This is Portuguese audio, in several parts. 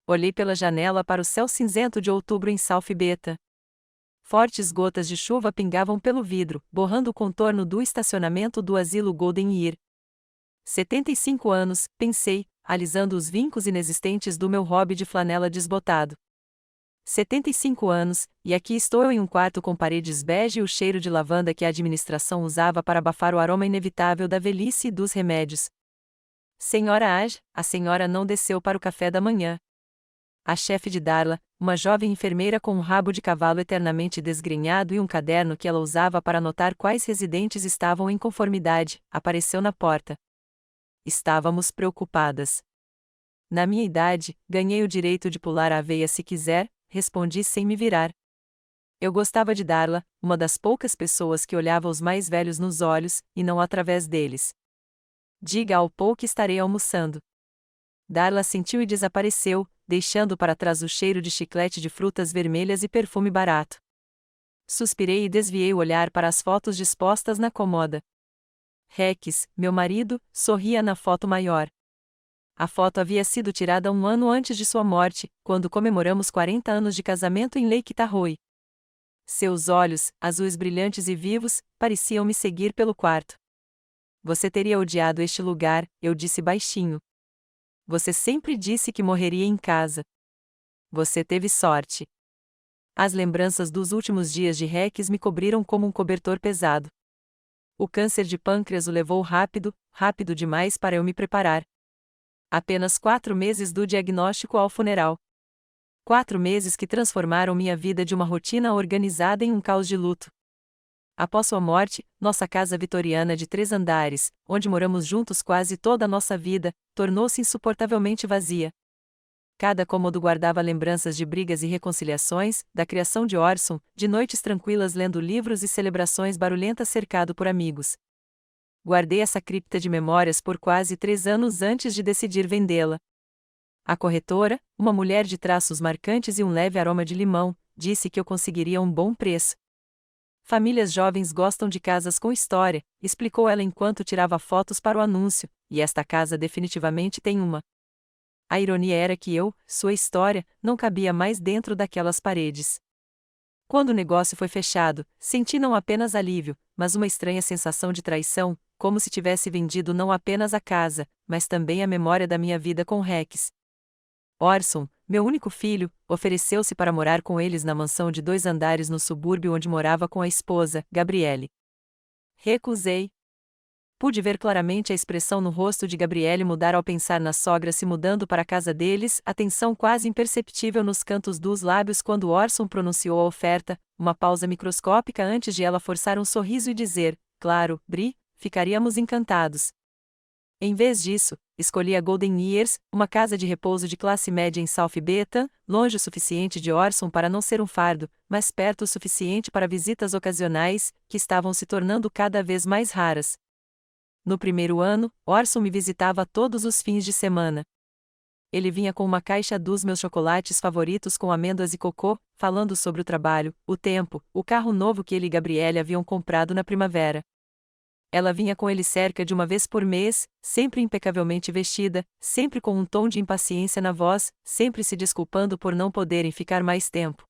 Olhei pela janela para o céu cinzento de outubro em South Beta. Fortes gotas de chuva pingavam pelo vidro, borrando o contorno do estacionamento do asilo Golden Year. 75 anos, pensei, alisando os vincos inexistentes do meu hobby de flanela desbotado. 75 anos, e aqui estou eu em um quarto com paredes bege e o cheiro de lavanda que a administração usava para abafar o aroma inevitável da velhice e dos remédios. Senhora Age, a senhora não desceu para o café da manhã. A chefe de Darla, uma jovem enfermeira com um rabo de cavalo eternamente desgrenhado e um caderno que ela usava para anotar quais residentes estavam em conformidade, apareceu na porta. Estávamos preocupadas. Na minha idade, ganhei o direito de pular a aveia se quiser, respondi sem me virar. Eu gostava de Darla, uma das poucas pessoas que olhava os mais velhos nos olhos, e não através deles. Diga ao Paul que estarei almoçando. Darla assentiu e desapareceu, deixando para trás o cheiro de chiclete de frutas vermelhas e perfume barato. Suspirei e desviei o olhar para as fotos dispostas na cômoda. Rex, meu marido, sorria na foto maior. A foto havia sido tirada 1 ano antes de sua morte, quando comemoramos 40 anos de casamento em Lake Tahoe. Seus olhos, azuis brilhantes e vivos, pareciam me seguir pelo quarto. Você teria odiado este lugar, eu disse baixinho. Você sempre disse que morreria em casa. Você teve sorte. As lembranças dos últimos dias de Rex me cobriram como um cobertor pesado. O câncer de pâncreas o levou rápido demais para eu me preparar. Apenas 4 meses do diagnóstico ao funeral. 4 meses que transformaram minha vida de uma rotina organizada em um caos de luto. Após sua morte, nossa casa vitoriana de 3 andares, onde moramos juntos quase toda a nossa vida, tornou-se insuportavelmente vazia. Cada cômodo guardava lembranças de brigas e reconciliações, da criação de Orson, de noites tranquilas lendo livros e celebrações barulhentas cercado por amigos. Guardei essa cripta de memórias por quase 3 anos antes de decidir vendê-la. A corretora, uma mulher de traços marcantes e um leve aroma de limão, disse que eu conseguiria um bom preço. Famílias jovens gostam de casas com história, explicou ela enquanto tirava fotos para o anúncio, e esta casa definitivamente tem uma. A ironia era que eu, sua história, não cabia mais dentro daquelas paredes. Quando o negócio foi fechado, senti não apenas alívio, mas uma estranha sensação de traição, como se tivesse vendido não apenas a casa, mas também a memória da minha vida com Rex. Orson, meu único filho, ofereceu-se para morar com eles na mansão de 2 andares no subúrbio onde morava com a esposa, Gabriele. Recusei. Pude ver claramente a expressão no rosto de Gabriele mudar ao pensar na sogra se mudando para a casa deles, a tensão quase imperceptível nos cantos dos lábios quando Orson pronunciou a oferta, uma pausa microscópica antes de ela forçar um sorriso e dizer, claro, Bri, ficaríamos encantados. Em vez disso, escolhi a Golden Years, uma casa de repouso de classe média em South Beta, longe o suficiente de Orson para não ser um fardo, mas perto o suficiente para visitas ocasionais, que estavam se tornando cada vez mais raras. No primeiro ano, Orson me visitava todos os fins de semana. Ele vinha com uma caixa dos meus chocolates favoritos com amêndoas e cocô, falando sobre o trabalho, o tempo, o carro novo que ele e Gabriele haviam comprado na primavera. Ela vinha com ele cerca de 1 vez por mês, sempre impecavelmente vestida, sempre com um tom de impaciência na voz, sempre se desculpando por não poderem ficar mais tempo.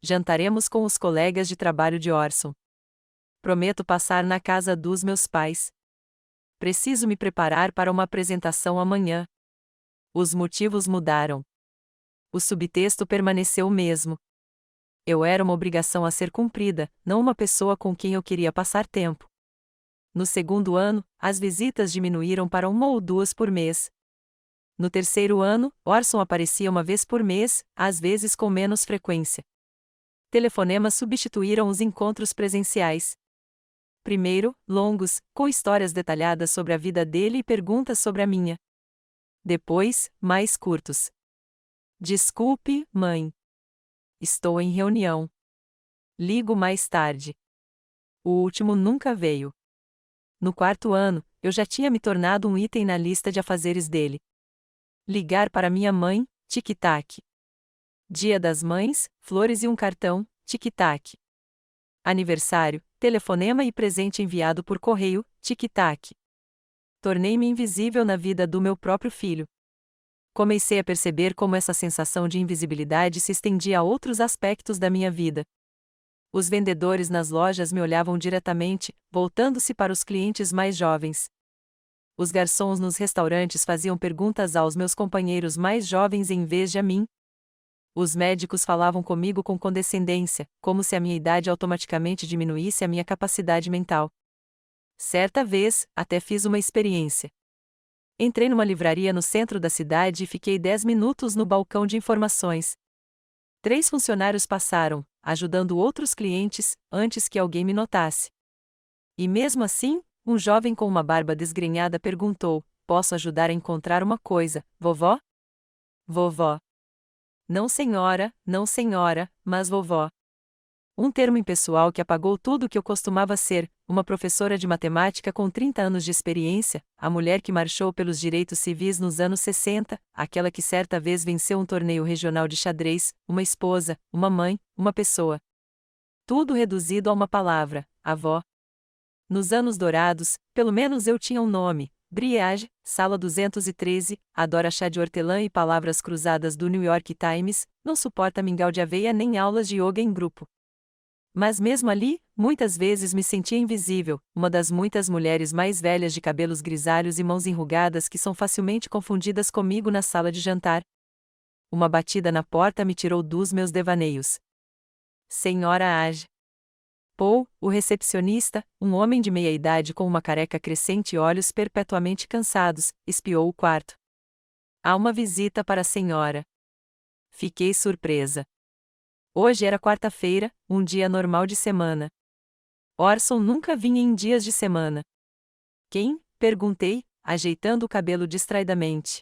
Jantaremos com os colegas de trabalho de Orson. Prometo passar na casa dos meus pais. Preciso me preparar para uma apresentação amanhã. Os motivos mudaram. O subtexto permaneceu o mesmo. Eu era uma obrigação a ser cumprida, não uma pessoa com quem eu queria passar tempo. No 2º ano, as visitas diminuíram para 1 ou 2 por mês. No 3º ano, Orson aparecia 1 vez por mês, às vezes com menos frequência. Telefonemas substituíram os encontros presenciais. Primeiro, longos, com histórias detalhadas sobre a vida dele e perguntas sobre a minha. Depois, mais curtos. Desculpe, mãe. Estou em reunião. Ligo mais tarde. O último nunca veio. No 4º ano, eu já tinha me tornado um item na lista de afazeres dele. Ligar para minha mãe, tic-tac. Dia das Mães, flores e um cartão, tic-tac. Aniversário, telefonema e presente enviado por correio, tic-tac. Tornei-me invisível na vida do meu próprio filho. Comecei a perceber como essa sensação de invisibilidade se estendia a outros aspectos da minha vida. Os vendedores nas lojas me olhavam diretamente, voltando-se para os clientes mais jovens. Os garçons nos restaurantes faziam perguntas aos meus companheiros mais jovens em vez de a mim. Os médicos falavam comigo com condescendência, como se a minha idade automaticamente diminuísse a minha capacidade mental. Certa vez, até fiz uma experiência. Entrei numa livraria no centro da cidade e fiquei 10 minutos no balcão de informações. 3 funcionários passaram, ajudando outros clientes, antes que alguém me notasse. E mesmo assim, um jovem com uma barba desgrenhada perguntou: "Posso ajudar a encontrar uma coisa, vovó?" Vovó. Não senhora, mas vovó. Um termo impessoal que apagou tudo o que eu costumava ser, uma professora de matemática com 30 anos de experiência, a mulher que marchou pelos direitos civis nos anos 60, aquela que certa vez venceu um torneio regional de xadrez, uma esposa, uma mãe, uma pessoa. Tudo reduzido a uma palavra: avó. Nos anos dourados, pelo menos eu tinha um nome: Briage, Sala 213, adora chá de hortelã e palavras cruzadas do New York Times, não suporta mingau de aveia nem aulas de yoga em grupo. Mas mesmo ali, muitas vezes me sentia invisível, uma das muitas mulheres mais velhas de cabelos grisalhos e mãos enrugadas que são facilmente confundidas comigo na sala de jantar. Uma batida na porta me tirou dos meus devaneios. Senhora Age. Paul, o recepcionista, um homem de meia idade com uma careca crescente e olhos perpetuamente cansados, espiou o quarto. Há uma visita para a senhora. Fiquei surpresa. Hoje era quarta-feira, um dia normal de semana. Orson nunca vinha em dias de semana. Quem? Perguntei, ajeitando o cabelo distraidamente.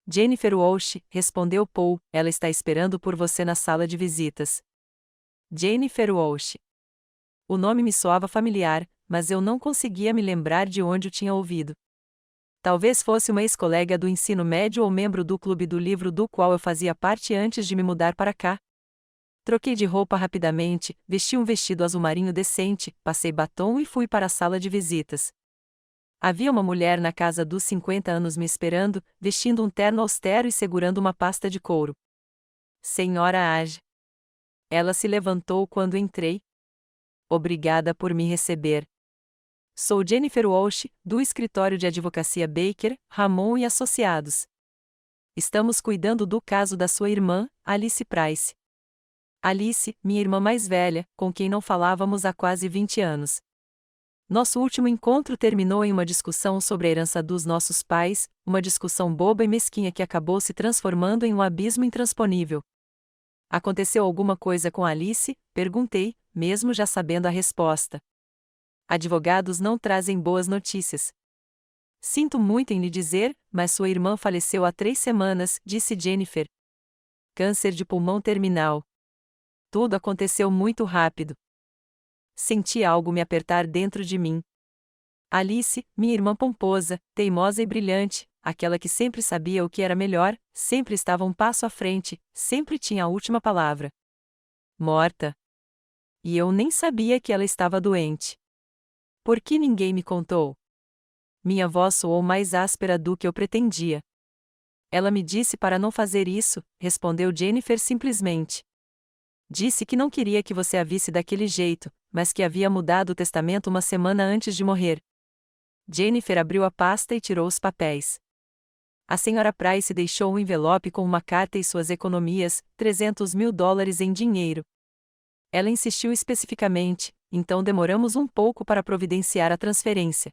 Jennifer Walsh, respondeu Paul, ela está esperando por você na sala de visitas. Jennifer Walsh. O nome me soava familiar, mas eu não conseguia me lembrar de onde o tinha ouvido. Talvez fosse uma ex-colega do ensino médio ou membro do clube do livro do qual eu fazia parte antes de me mudar para cá. Troquei de roupa rapidamente, vesti um vestido azul marinho decente, passei batom e fui para a sala de visitas. Havia uma mulher na casa dos 50 anos me esperando, vestindo um terno austero e segurando uma pasta de couro. Senhora Age. Ela se levantou quando entrei. Obrigada por me receber. Sou Jennifer Walsh, do escritório de advocacia Baker, Ramon e Associados. Estamos cuidando do caso da sua irmã, Alice Price. Alice, minha irmã mais velha, com quem não falávamos há quase 20 anos. Nosso último encontro terminou em uma discussão sobre a herança dos nossos pais, uma discussão boba e mesquinha que acabou se transformando em um abismo intransponível. Aconteceu alguma coisa com Alice? Perguntei, mesmo já sabendo a resposta. Advogados não trazem boas notícias. Sinto muito em lhe dizer, mas sua irmã faleceu há 3 semanas, disse Jennifer. Câncer de pulmão terminal. Tudo aconteceu muito rápido. Senti algo me apertar dentro de mim. Alice, minha irmã pomposa, teimosa e brilhante, aquela que sempre sabia o que era melhor, sempre estava um passo à frente, sempre tinha a última palavra. Morta. E eu nem sabia que ela estava doente. Por que ninguém me contou? Minha voz soou mais áspera do que eu pretendia. Ela me disse para não fazer isso, respondeu Jennifer simplesmente. Disse que não queria que você a visse daquele jeito, mas que havia mudado o testamento uma semana antes de morrer. Jennifer abriu a pasta e tirou os papéis. A senhora Price deixou um envelope com uma carta e suas economias, $300.000 em dinheiro. Ela insistiu especificamente, então demoramos um pouco para providenciar a transferência.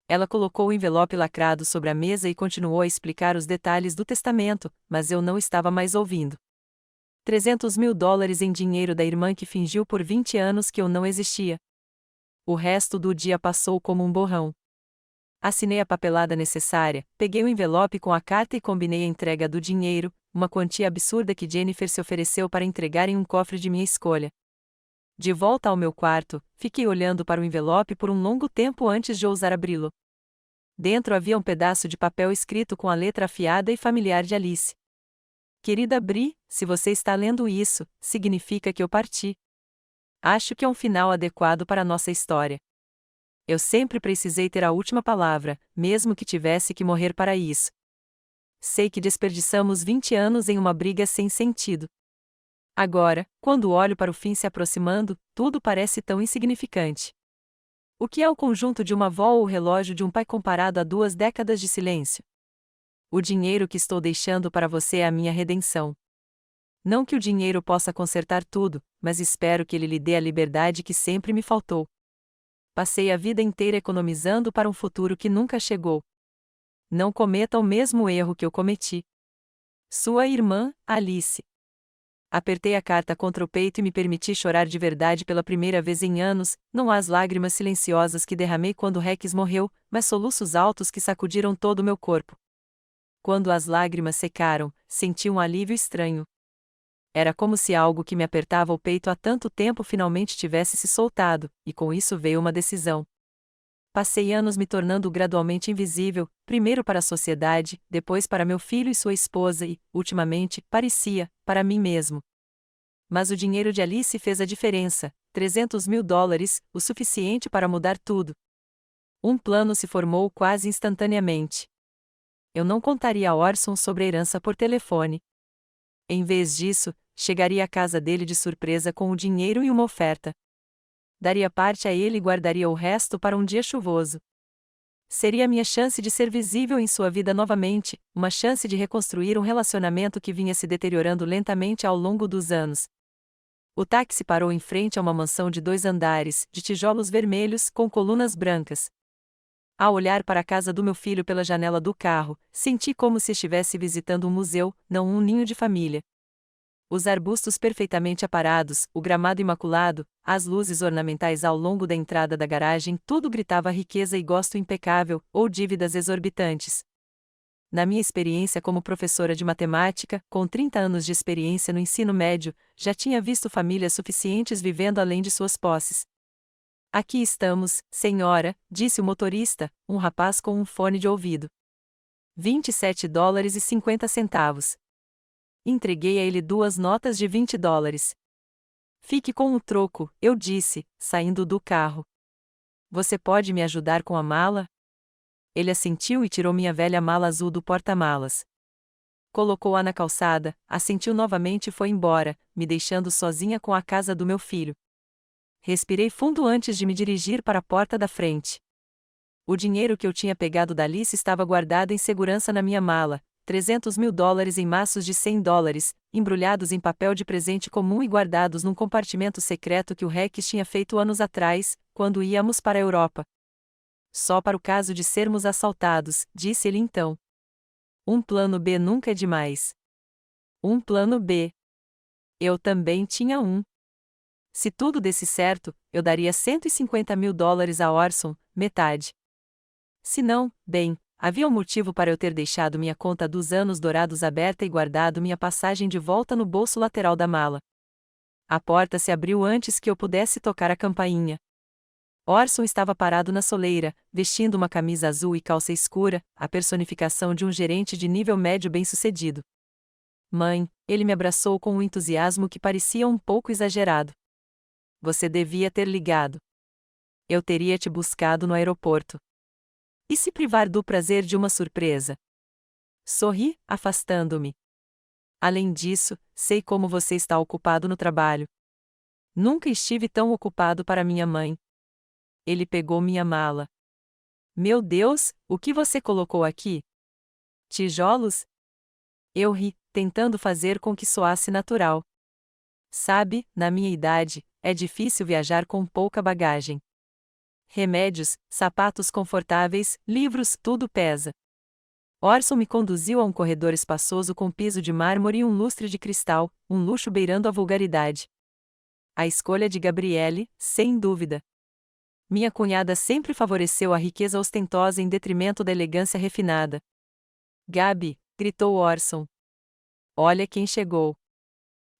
Ela colocou o envelope lacrado sobre a mesa e continuou a explicar os detalhes do testamento, mas eu não estava mais ouvindo. $300.000 em dinheiro da irmã que fingiu por 20 anos que eu não existia. O resto do dia passou como um borrão. Assinei a papelada necessária, peguei o envelope com a carta e combinei a entrega do dinheiro, uma quantia absurda que Jennifer se ofereceu para entregar em um cofre de minha escolha. De volta ao meu quarto, fiquei olhando para o envelope por um longo tempo antes de ousar abri-lo. Dentro havia um pedaço de papel escrito com a letra afiada e familiar de Alice. Querida Bri, se você está lendo isso, significa que eu parti. Acho que é um final adequado para a nossa história. Eu sempre precisei ter a última palavra, mesmo que tivesse que morrer para isso. Sei que desperdiçamos 20 anos em uma briga sem sentido. Agora, quando olho para o fim se aproximando, tudo parece tão insignificante. O que é o conjunto de uma avó ou o relógio de um pai comparado a 2 décadas de silêncio? O dinheiro que estou deixando para você é a minha redenção. Não que o dinheiro possa consertar tudo, mas espero que ele lhe dê a liberdade que sempre me faltou. Passei a vida inteira economizando para um futuro que nunca chegou. Não cometa o mesmo erro que eu cometi. Sua irmã, Alice. Apertei a carta contra o peito e me permiti chorar de verdade pela primeira vez em anos, não as lágrimas silenciosas que derramei quando Rex morreu, mas soluços altos que sacudiram todo o meu corpo. Quando as lágrimas secaram, senti um alívio estranho. Era como se algo que me apertava o peito há tanto tempo finalmente tivesse se soltado, e com isso veio uma decisão. Passei anos me tornando gradualmente invisível, primeiro para a sociedade, depois para meu filho e sua esposa e, ultimamente, parecia, para mim mesmo. Mas o dinheiro de Alice fez a diferença, $300.000, o suficiente para mudar tudo. Um plano se formou quase instantaneamente. Eu não contaria a Orson sobre a herança por telefone. Em vez disso, chegaria à casa dele de surpresa com o dinheiro e uma oferta. Daria parte a ele e guardaria o resto para um dia chuvoso. Seria a minha chance de ser visível em sua vida novamente, uma chance de reconstruir um relacionamento que vinha se deteriorando lentamente ao longo dos anos. O táxi parou em frente a uma mansão de 2 andares, de tijolos vermelhos, com colunas brancas. Ao olhar para a casa do meu filho pela janela do carro, senti como se estivesse visitando um museu, não um ninho de família. Os arbustos perfeitamente aparados, o gramado imaculado, as luzes ornamentais ao longo da entrada da garagem, tudo gritava riqueza e gosto impecável, ou dívidas exorbitantes. Na minha experiência como professora de matemática, com 30 anos de experiência no ensino médio, já tinha visto famílias suficientes vivendo além de suas posses. Aqui estamos, senhora, disse o motorista, um rapaz com um fone de ouvido. $27,50. Entreguei a ele 2 notas de $20. Fique com o troco, eu disse, saindo do carro. Você pode me ajudar com a mala? Ele assentiu e tirou minha velha mala azul do porta-malas. Colocou-a na calçada, assentiu novamente e foi embora, me deixando sozinha com a casa do meu filho. Respirei fundo antes de me dirigir para a porta da frente. O dinheiro que eu tinha pegado da Alice estava guardado em segurança na minha mala, $300.000 em maços de $100, embrulhados em papel de presente comum e guardados num compartimento secreto que o Rex tinha feito anos atrás, quando íamos para a Europa. Só para o caso de sermos assaltados, disse ele então. Um plano B nunca é demais. Um plano B. Eu também tinha um. Se tudo desse certo, eu daria $150.000 a Orson, metade. Se não, bem, havia um motivo para eu ter deixado minha conta dos anos dourados aberta e guardado minha passagem de volta no bolso lateral da mala. A porta se abriu antes que eu pudesse tocar a campainha. Orson estava parado na soleira, vestindo uma camisa azul e calça escura, a personificação de um gerente de nível médio bem-sucedido. Mãe, ele me abraçou com um entusiasmo que parecia um pouco exagerado. Você devia ter ligado. Eu teria te buscado no aeroporto. E se privar do prazer de uma surpresa? Sorri, afastando-me. Além disso, sei como você está ocupado no trabalho. Nunca estive tão ocupado para minha mãe. Ele pegou minha mala. Meu Deus, o que você colocou aqui? Tijolos? Eu ri, tentando fazer com que soasse natural. Sabe, na minha idade, é difícil viajar com pouca bagagem. Remédios, sapatos confortáveis, livros, tudo pesa. Orson me conduziu a um corredor espaçoso com piso de mármore e um lustre de cristal, um luxo beirando a vulgaridade. A escolha de Gabrielle, sem dúvida. Minha cunhada sempre favoreceu a riqueza ostentosa em detrimento da elegância refinada. Gabi, gritou Orson. Olha quem chegou.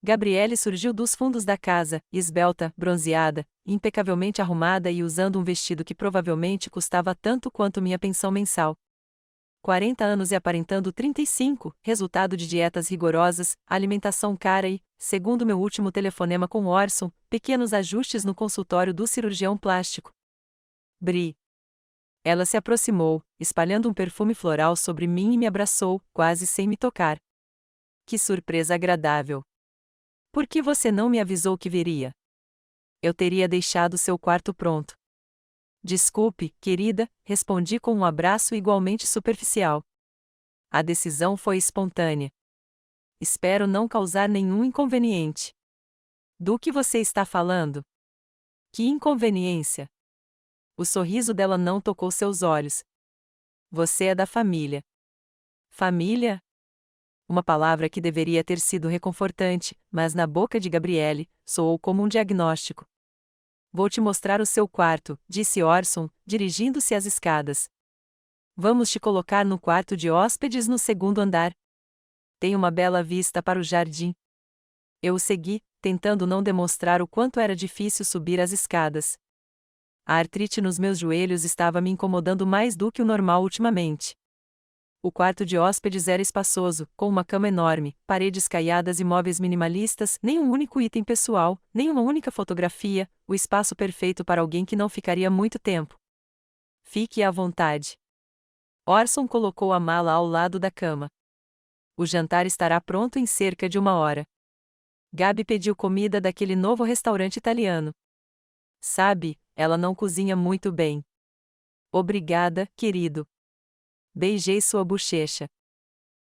Gabrielle surgiu dos fundos da casa, esbelta, bronzeada, impecavelmente arrumada e usando um vestido que provavelmente custava tanto quanto minha pensão mensal. 40 anos e aparentando 35, resultado de dietas rigorosas, alimentação cara e, segundo meu último telefonema com Orson, pequenos ajustes no consultório do cirurgião plástico. Bri. Ela se aproximou, espalhando um perfume floral sobre mim e me abraçou, quase sem me tocar. Que surpresa agradável! Por que você não me avisou que viria? Eu teria deixado seu quarto pronto. Desculpe, querida, respondi com um abraço igualmente superficial. A decisão foi espontânea. Espero não causar nenhum inconveniente. Do que você está falando? Que inconveniência! O sorriso dela não tocou seus olhos. Você é da família. Família? Uma palavra que deveria ter sido reconfortante, mas na boca de Gabriele, soou como um diagnóstico. Vou te mostrar o seu quarto, disse Orson, dirigindo-se às escadas. Vamos te colocar no quarto de hóspedes no segundo andar. Tem uma bela vista para o jardim. Eu o segui, tentando não demonstrar o quanto era difícil subir as escadas. A artrite nos meus joelhos estava me incomodando mais do que o normal ultimamente. O quarto de hóspedes era espaçoso, com uma cama enorme, paredes caiadas e móveis minimalistas, nem um único item pessoal, nem uma única fotografia, o espaço perfeito para alguém que não ficaria muito tempo. Fique à vontade. Orson colocou a mala ao lado da cama. O jantar estará pronto em cerca de 1 hora. Gabi pediu comida daquele novo restaurante italiano. Sabe, ela não cozinha muito bem. Obrigada, querido. Beijei sua bochecha.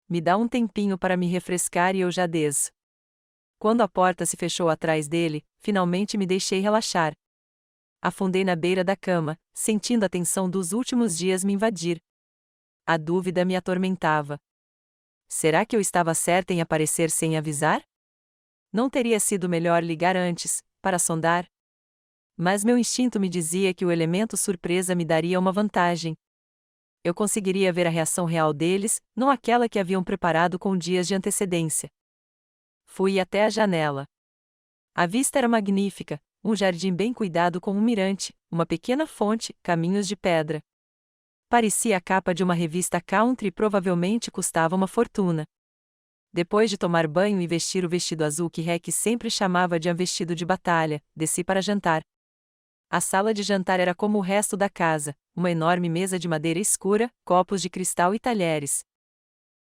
Me dá um tempinho para me refrescar e eu já desço. Quando a porta se fechou atrás dele, finalmente me deixei relaxar. Afundei na beira da cama, sentindo a tensão dos últimos dias me invadir. A dúvida me atormentava. Será que eu estava certa em aparecer sem avisar? Não teria sido melhor ligar antes, para sondar? Mas meu instinto me dizia que o elemento surpresa me daria uma vantagem. Eu conseguiria ver a reação real deles, não aquela que haviam preparado com dias de antecedência. Fui até a janela. A vista era magnífica, um jardim bem cuidado com um mirante, uma pequena fonte, caminhos de pedra. Parecia a capa de uma revista country e provavelmente custava uma fortuna. Depois de tomar banho e vestir o vestido azul que Rec sempre chamava de um vestido de batalha, desci para jantar. A sala de jantar era como o resto da casa, uma enorme mesa de madeira escura, copos de cristal e talheres.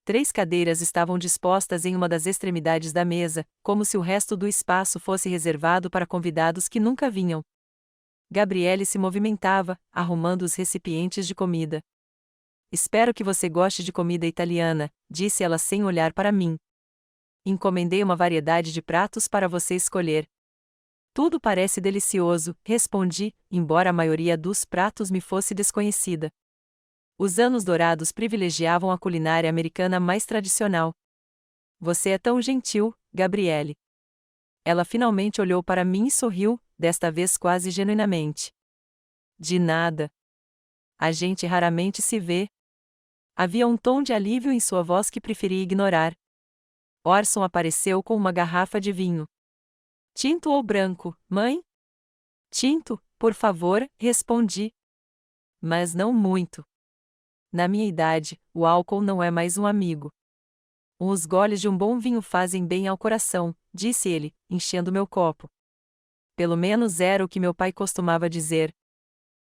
3 cadeiras estavam dispostas em uma das extremidades da mesa, como se o resto do espaço fosse reservado para convidados que nunca vinham. Gabriele se movimentava, arrumando os recipientes de comida. Espero que você goste de comida italiana, disse ela sem olhar para mim. Encomendei uma variedade de pratos para você escolher. Tudo parece delicioso, respondi, embora a maioria dos pratos me fosse desconhecida. Os anos dourados privilegiavam a culinária americana mais tradicional. Você é tão gentil, Gabriele. Ela finalmente olhou para mim e sorriu, desta vez quase genuinamente. De nada. A gente raramente se vê. Havia um tom de alívio em sua voz que preferi ignorar. Orson apareceu com uma garrafa de vinho. Tinto ou branco, mãe? Tinto, por favor, respondi. Mas não muito. Na minha idade, o álcool não é mais um amigo. Uns goles de um bom vinho fazem bem ao coração, disse ele, enchendo meu copo. Pelo menos era o que meu pai costumava dizer.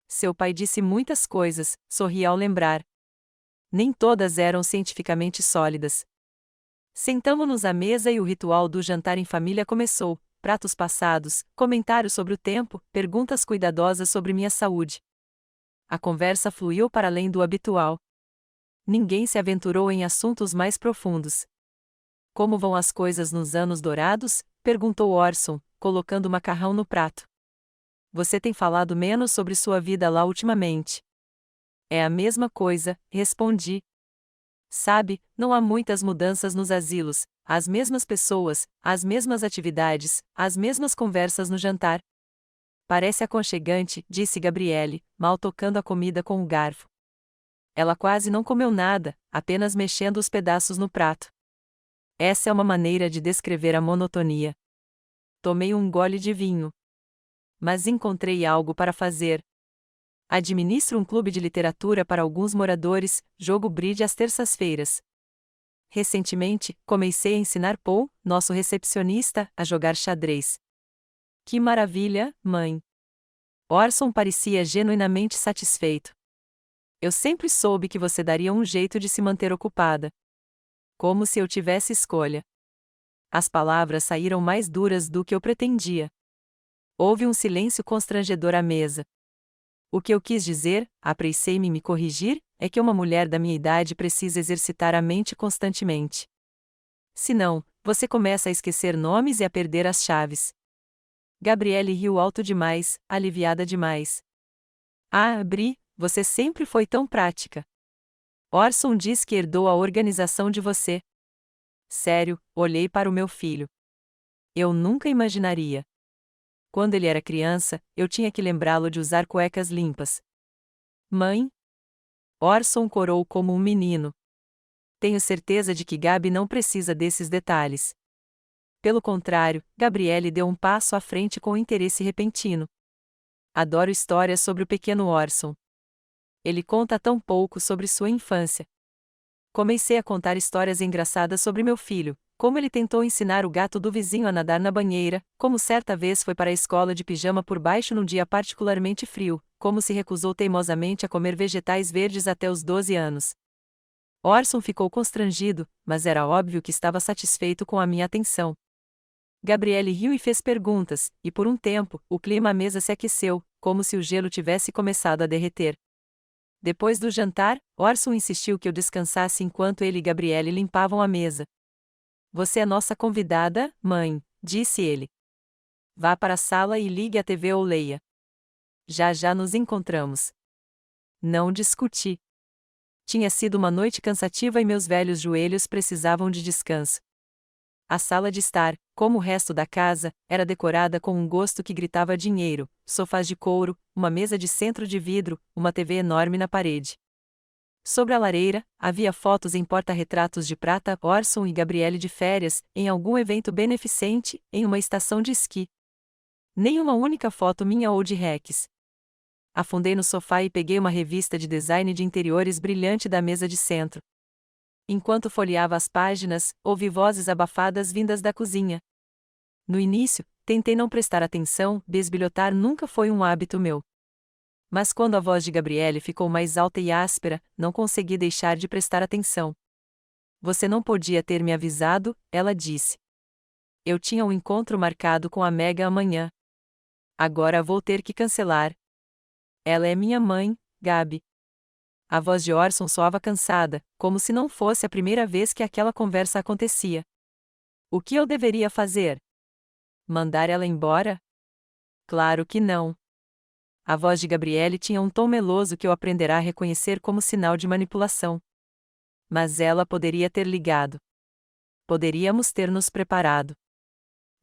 Seu pai disse muitas coisas, sorri ao lembrar. Nem todas eram cientificamente sólidas. Sentamo-nos à mesa e o ritual do jantar em família começou. Pratos passados, comentários sobre o tempo, perguntas cuidadosas sobre minha saúde. A conversa fluiu para além do habitual. Ninguém se aventurou em assuntos mais profundos. Como vão as coisas nos anos dourados? Perguntou Orson, colocando o macarrão no prato. Você tem falado menos sobre sua vida lá ultimamente. É a mesma coisa, respondi. Sabe, não há muitas mudanças nos asilos, as mesmas pessoas, as mesmas atividades, as mesmas conversas no jantar. Parece aconchegante, disse Gabriele, mal tocando a comida com o garfo. Ela quase não comeu nada, apenas mexendo os pedaços no prato. Essa é uma maneira de descrever a monotonia. Tomei um gole de vinho. Mas encontrei algo para fazer. Administro um clube de literatura para alguns moradores, jogo bridge às terças-feiras. Recentemente, comecei a ensinar Paul, nosso recepcionista, a jogar xadrez. Que maravilha, mãe! Orson parecia genuinamente satisfeito. Eu sempre soube que você daria um jeito de se manter ocupada. Como se eu tivesse escolha. As palavras saíram mais duras do que eu pretendia. Houve um silêncio constrangedor à mesa. O que eu quis dizer, apressei-me em me corrigir, é que uma mulher da minha idade precisa exercitar a mente constantemente. Senão, você começa a esquecer nomes e a perder as chaves. Gabriele riu alto demais, aliviada demais. Ah, Bri, você sempre foi tão prática. Orson diz que herdou a organização de você. Sério, olhei para o meu filho. Eu nunca imaginaria. Quando ele era criança, eu tinha que lembrá-lo de usar cuecas limpas. Mãe? Orson corou como um menino. Tenho certeza de que Gabi não precisa desses detalhes. Pelo contrário, Gabriele deu um passo à frente com interesse repentino. Adoro histórias sobre o pequeno Orson. Ele conta tão pouco sobre sua infância. Comecei a contar histórias engraçadas sobre meu filho, como ele tentou ensinar o gato do vizinho a nadar na banheira, como certa vez foi para a escola de pijama por baixo num dia particularmente frio, como se recusou teimosamente a comer vegetais verdes até os 12 anos. Orson ficou constrangido, mas era óbvio que estava satisfeito com a minha atenção. Gabriele riu e fez perguntas, e por um tempo, o clima à mesa se aqueceu, como se o gelo tivesse começado a derreter. Depois do jantar, Orson insistiu que eu descansasse enquanto ele e Gabriele limpavam a mesa. Você é nossa convidada, mãe, disse ele. Vá para a sala e ligue a TV ou leia. Já já nos encontramos. Não discuti. Tinha sido uma noite cansativa e meus velhos joelhos precisavam de descanso. A sala de estar, como o resto da casa, era decorada com um gosto que gritava dinheiro, sofás de couro, uma mesa de centro de vidro, uma TV enorme na parede. Sobre a lareira, havia fotos em porta-retratos de prata, Orson e Gabriele de férias, em algum evento beneficente, em uma estação de esqui. Nem uma única foto minha ou de Rex. Afundei no sofá e peguei uma revista de design de interiores brilhante da mesa de centro. Enquanto folheava as páginas, ouvi vozes abafadas vindas da cozinha. No início, tentei não prestar atenção, bisbilhotar nunca foi um hábito meu. Mas quando a voz de Gabriele ficou mais alta e áspera, não consegui deixar de prestar atenção. Você não podia ter me avisado, ela disse. Eu tinha um encontro marcado com a Mega amanhã. Agora vou ter que cancelar. Ela é minha mãe, Gabi. A voz de Orson soava cansada, como se não fosse a primeira vez que aquela conversa acontecia. O que eu deveria fazer? Mandar ela embora? Claro que não. A voz de Gabriele tinha um tom meloso que eu aprenderá a reconhecer como sinal de manipulação. Mas ela poderia ter ligado. Poderíamos ter nos preparado.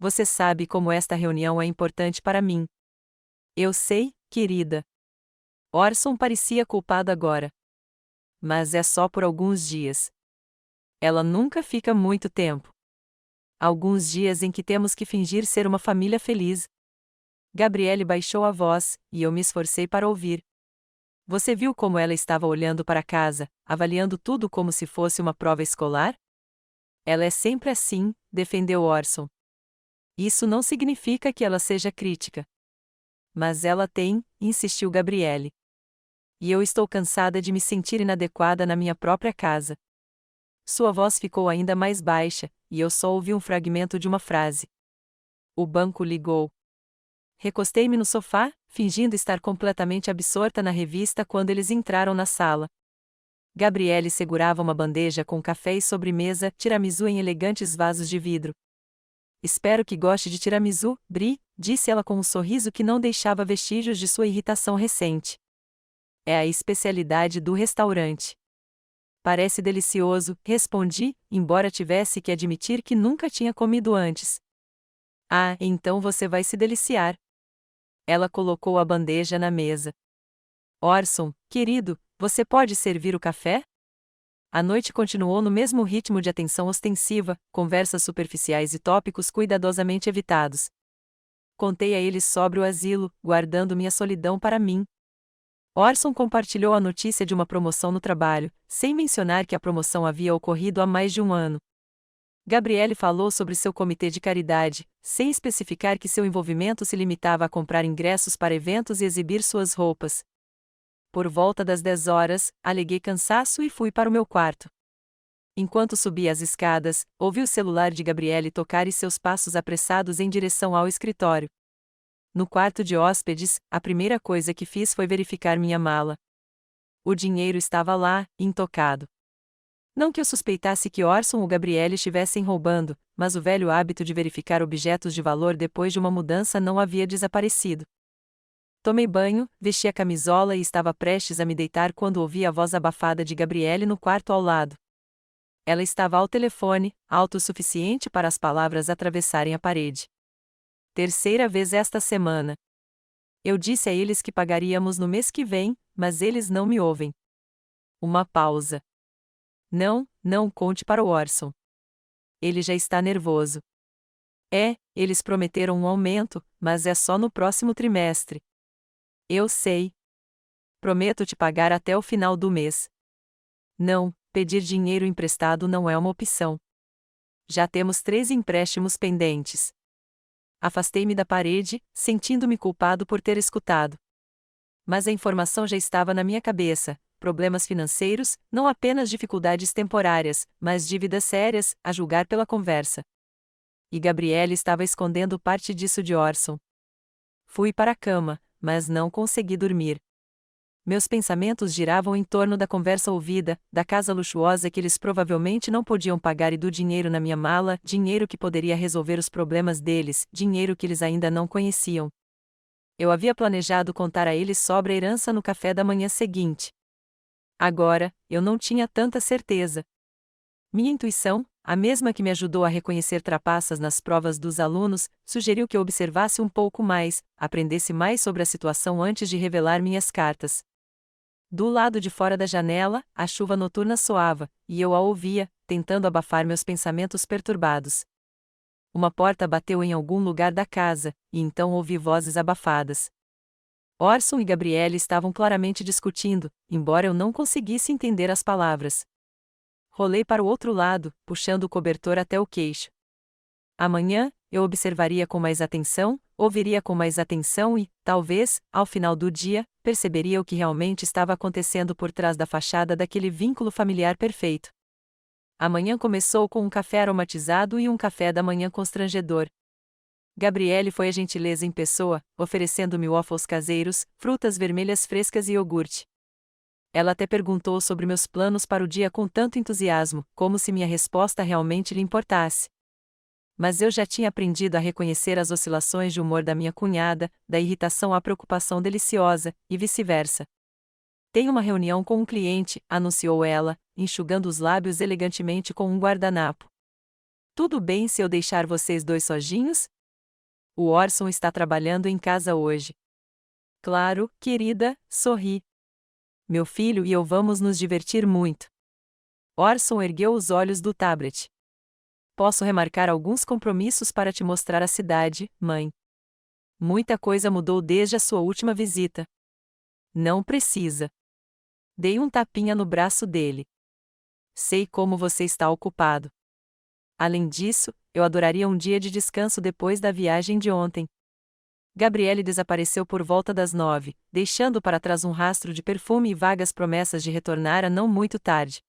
Você sabe como esta reunião é importante para mim. Eu sei, querida. Orson parecia culpado agora. Mas é só por alguns dias. Ela nunca fica muito tempo. Alguns dias em que temos que fingir ser uma família feliz. Gabriele baixou a voz, e eu me esforcei para ouvir. Você viu como ela estava olhando para casa, avaliando tudo como se fosse uma prova escolar? Ela é sempre assim, defendeu Orson. Isso não significa que ela seja crítica. Mas ela tem, insistiu Gabriele. E eu estou cansada de me sentir inadequada na minha própria casa. Sua voz ficou ainda mais baixa, e eu só ouvi um fragmento de uma frase. O banco ligou. Recostei-me no sofá, fingindo estar completamente absorta na revista quando eles entraram na sala. Gabriele segurava uma bandeja com café e sobremesa, tiramisu em elegantes vasos de vidro. Espero que goste de tiramisu, Bri, disse ela com um sorriso que não deixava vestígios de sua irritação recente. É a especialidade do restaurante. Parece delicioso, respondi, embora tivesse que admitir que nunca tinha comido antes. Ah, então você vai se deliciar. Ela colocou a bandeja na mesa. Orson, querido, você pode servir o café? A noite continuou no mesmo ritmo de atenção ostensiva, conversas superficiais e tópicos cuidadosamente evitados. Contei a eles sobre o asilo, guardando minha solidão para mim. Orson compartilhou a notícia de uma promoção no trabalho, sem mencionar que a promoção havia ocorrido há mais de um ano. Gabriele falou sobre seu comitê de caridade, sem especificar que seu envolvimento se limitava a comprar ingressos para eventos e exibir suas roupas. Por volta das 10 horas, aleguei cansaço e fui para o meu quarto. Enquanto subia as escadas, ouvi o celular de Gabriele tocar e seus passos apressados em direção ao escritório. No quarto de hóspedes, a primeira coisa que fiz foi verificar minha mala. O dinheiro estava lá, intocado. Não que eu suspeitasse que Orson ou Gabriele estivessem roubando, mas o velho hábito de verificar objetos de valor depois de uma mudança não havia desaparecido. Tomei banho, vesti a camisola e estava prestes a me deitar quando ouvi a voz abafada de Gabriele no quarto ao lado. Ela estava ao telefone, alto o suficiente para as palavras atravessarem a parede. Terceira vez esta semana. Eu disse a eles que pagaríamos no mês que vem, mas eles não me ouvem. Uma pausa. Não conte para o Orson. Ele já está nervoso. Eles prometeram um aumento, mas é só no próximo trimestre. Eu sei. Prometo te pagar até o final do mês. Não, pedir dinheiro emprestado não é uma opção. Já temos 3 empréstimos pendentes. Afastei-me da parede, sentindo-me culpado por ter escutado. Mas a informação já estava na minha cabeça. Problemas financeiros, não apenas dificuldades temporárias, mas dívidas sérias, a julgar pela conversa. E Gabriele estava escondendo parte disso de Orson. Fui para a cama, mas não consegui dormir. Meus pensamentos giravam em torno da conversa ouvida, da casa luxuosa que eles provavelmente não podiam pagar e do dinheiro na minha mala, dinheiro que poderia resolver os problemas deles, dinheiro que eles ainda não conheciam. Eu havia planejado contar a eles sobre a herança no café da manhã seguinte. Agora, eu não tinha tanta certeza. Minha intuição, a mesma que me ajudou a reconhecer trapaças nas provas dos alunos, sugeriu que eu observasse um pouco mais, aprendesse mais sobre a situação antes de revelar minhas cartas. Do lado de fora da janela, a chuva noturna soava, e eu a ouvia, tentando abafar meus pensamentos perturbados. Uma porta bateu em algum lugar da casa, e então ouvi vozes abafadas. Orson e Gabriele estavam claramente discutindo, embora eu não conseguisse entender as palavras. Rolei para o outro lado, puxando o cobertor até o queixo. Amanhã, eu observaria com mais atenção, ouviria com mais atenção e, talvez, ao final do dia, perceberia o que realmente estava acontecendo por trás da fachada daquele vínculo familiar perfeito. A manhã começou com um café aromatizado e um café da manhã constrangedor. Gabriele foi a gentileza em pessoa, oferecendo-me waffles caseiros, frutas vermelhas frescas e iogurte. Ela até perguntou sobre meus planos para o dia com tanto entusiasmo, como se minha resposta realmente lhe importasse. Mas eu já tinha aprendido a reconhecer as oscilações de humor da minha cunhada, da irritação à preocupação deliciosa, e vice-versa. Tenho uma reunião com um cliente, anunciou ela, enxugando os lábios elegantemente com um guardanapo. Tudo bem se eu deixar vocês dois sozinhos? O Orson está trabalhando em casa hoje. Claro, querida, sorri. Meu filho e eu vamos nos divertir muito. Orson ergueu os olhos do tablet. Posso remarcar alguns compromissos para te mostrar a cidade, mãe. Muita coisa mudou desde a sua última visita. Não precisa. Dei um tapinha no braço dele. Sei como você está ocupado. Além disso, eu adoraria um dia de descanso depois da viagem de ontem. Gabriele desapareceu por volta das 9, deixando para trás um rastro de perfume e vagas promessas de retornar a não muito tarde.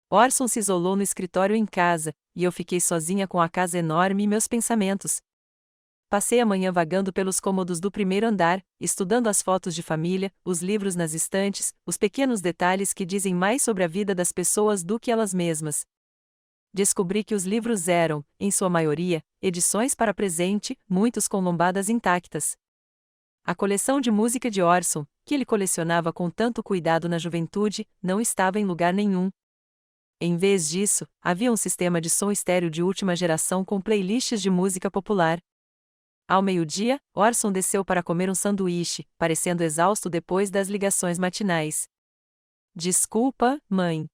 Orson se isolou no escritório em casa, e eu fiquei sozinha com a casa enorme e meus pensamentos. Passei a manhã vagando pelos cômodos do primeiro andar, estudando as fotos de família, os livros nas estantes, os pequenos detalhes que dizem mais sobre a vida das pessoas do que elas mesmas. Descobri que os livros eram, em sua maioria, edições para presente, muitos com lombadas intactas. A coleção de música de Orson, que ele colecionava com tanto cuidado na juventude, não estava em lugar nenhum. Em vez disso, havia um sistema de som estéreo de última geração com playlists de música popular. Ao meio-dia, Orson desceu para comer um sanduíche, parecendo exausto depois das ligações matinais. Desculpa, mãe.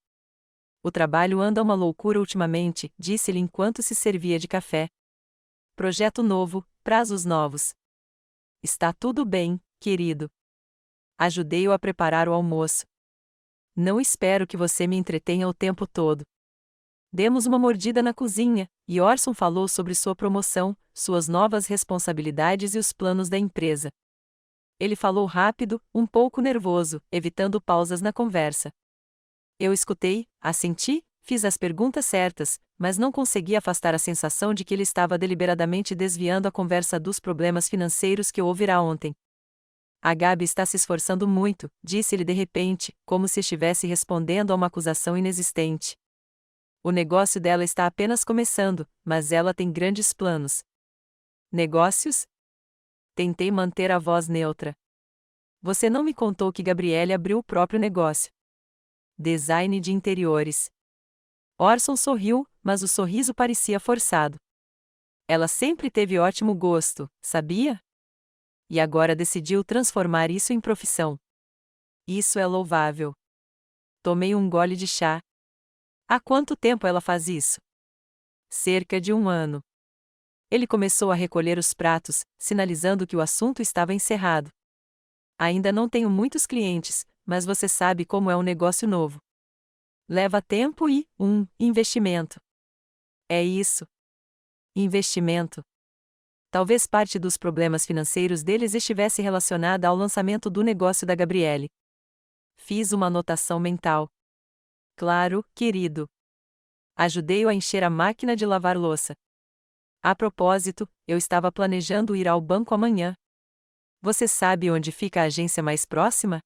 O trabalho anda uma loucura ultimamente, disse-lhe enquanto se servia de café. Projeto novo, prazos novos. Está tudo bem, querido. Ajudei-o a preparar o almoço. Não espero que você me entretenha o tempo todo. Demos uma mordida na cozinha, e Orson falou sobre sua promoção, suas novas responsabilidades e os planos da empresa. Ele falou rápido, um pouco nervoso, evitando pausas na conversa. Eu escutei, assenti, fiz as perguntas certas, mas não consegui afastar a sensação de que ele estava deliberadamente desviando a conversa dos problemas financeiros que ouvirá ontem. A Gabi está se esforçando muito, disse-ele de repente, como se estivesse respondendo a uma acusação inexistente. O negócio dela está apenas começando, mas ela tem grandes planos. Negócios? Tentei manter a voz neutra. Você não me contou que Gabriele abriu o próprio negócio. Design de interiores. Orson sorriu, mas o sorriso parecia forçado. Ela sempre teve ótimo gosto, sabia? E agora decidiu transformar isso em profissão. Isso é louvável. Tomei um gole de chá. Há quanto tempo ela faz isso? Cerca de 1 ano. Ele começou a recolher os pratos, sinalizando que o assunto estava encerrado. Ainda não tenho muitos clientes, mas você sabe como é um negócio novo. Leva tempo e, investimento. É isso. Investimento. Talvez parte dos problemas financeiros deles estivesse relacionada ao lançamento do negócio da Gabriele. Fiz uma anotação mental. Claro, querido. Ajudei-o a encher a máquina de lavar louça. A propósito, eu estava planejando ir ao banco amanhã. Você sabe onde fica a agência mais próxima?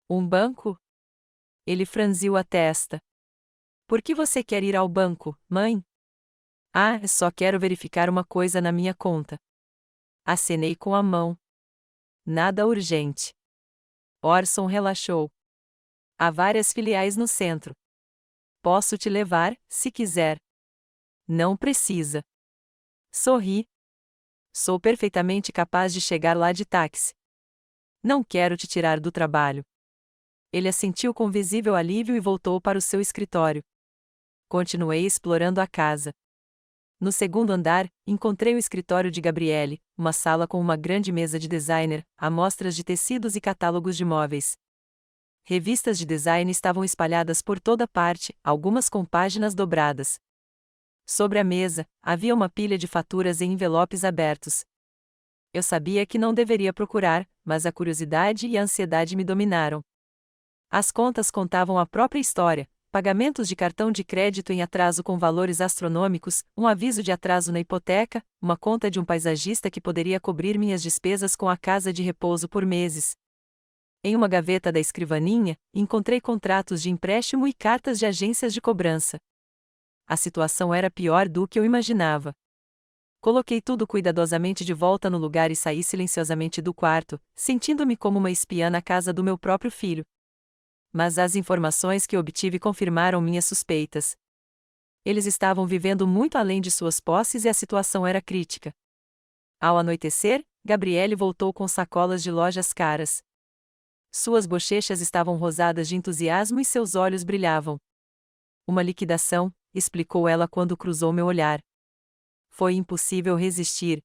Um banco? Ele franziu a testa. Por que você quer ir ao banco, mãe? Ah, só quero verificar uma coisa na minha conta. Acenei com a mão. Nada urgente. Orson relaxou. Há várias filiais no centro. Posso te levar, se quiser. Não precisa. Sorri. Sou perfeitamente capaz de chegar lá de táxi. Não quero te tirar do trabalho. Ele assentiu com visível alívio e voltou para o seu escritório. Continuei explorando a casa. No segundo andar, encontrei o escritório de Gabriele, uma sala com uma grande mesa de designer, amostras de tecidos e catálogos de móveis. Revistas de design estavam espalhadas por toda parte, algumas com páginas dobradas. Sobre a mesa, havia uma pilha de faturas em envelopes abertos. Eu sabia que não deveria procurar, mas a curiosidade e a ansiedade me dominaram. As contas contavam a própria história: pagamentos de cartão de crédito em atraso com valores astronômicos, um aviso de atraso na hipoteca, uma conta de um paisagista que poderia cobrir minhas despesas com a casa de repouso por meses. Em uma gaveta da escrivaninha, encontrei contratos de empréstimo e cartas de agências de cobrança. A situação era pior do que eu imaginava. Coloquei tudo cuidadosamente de volta no lugar e saí silenciosamente do quarto, sentindo-me como uma espiã na casa do meu próprio filho. Mas as informações que obtive confirmaram minhas suspeitas. Eles estavam vivendo muito além de suas posses e a situação era crítica. Ao anoitecer, Gabriele voltou com sacolas de lojas caras. Suas bochechas estavam rosadas de entusiasmo e seus olhos brilhavam. Uma liquidação, explicou ela quando cruzou meu olhar. Foi impossível resistir.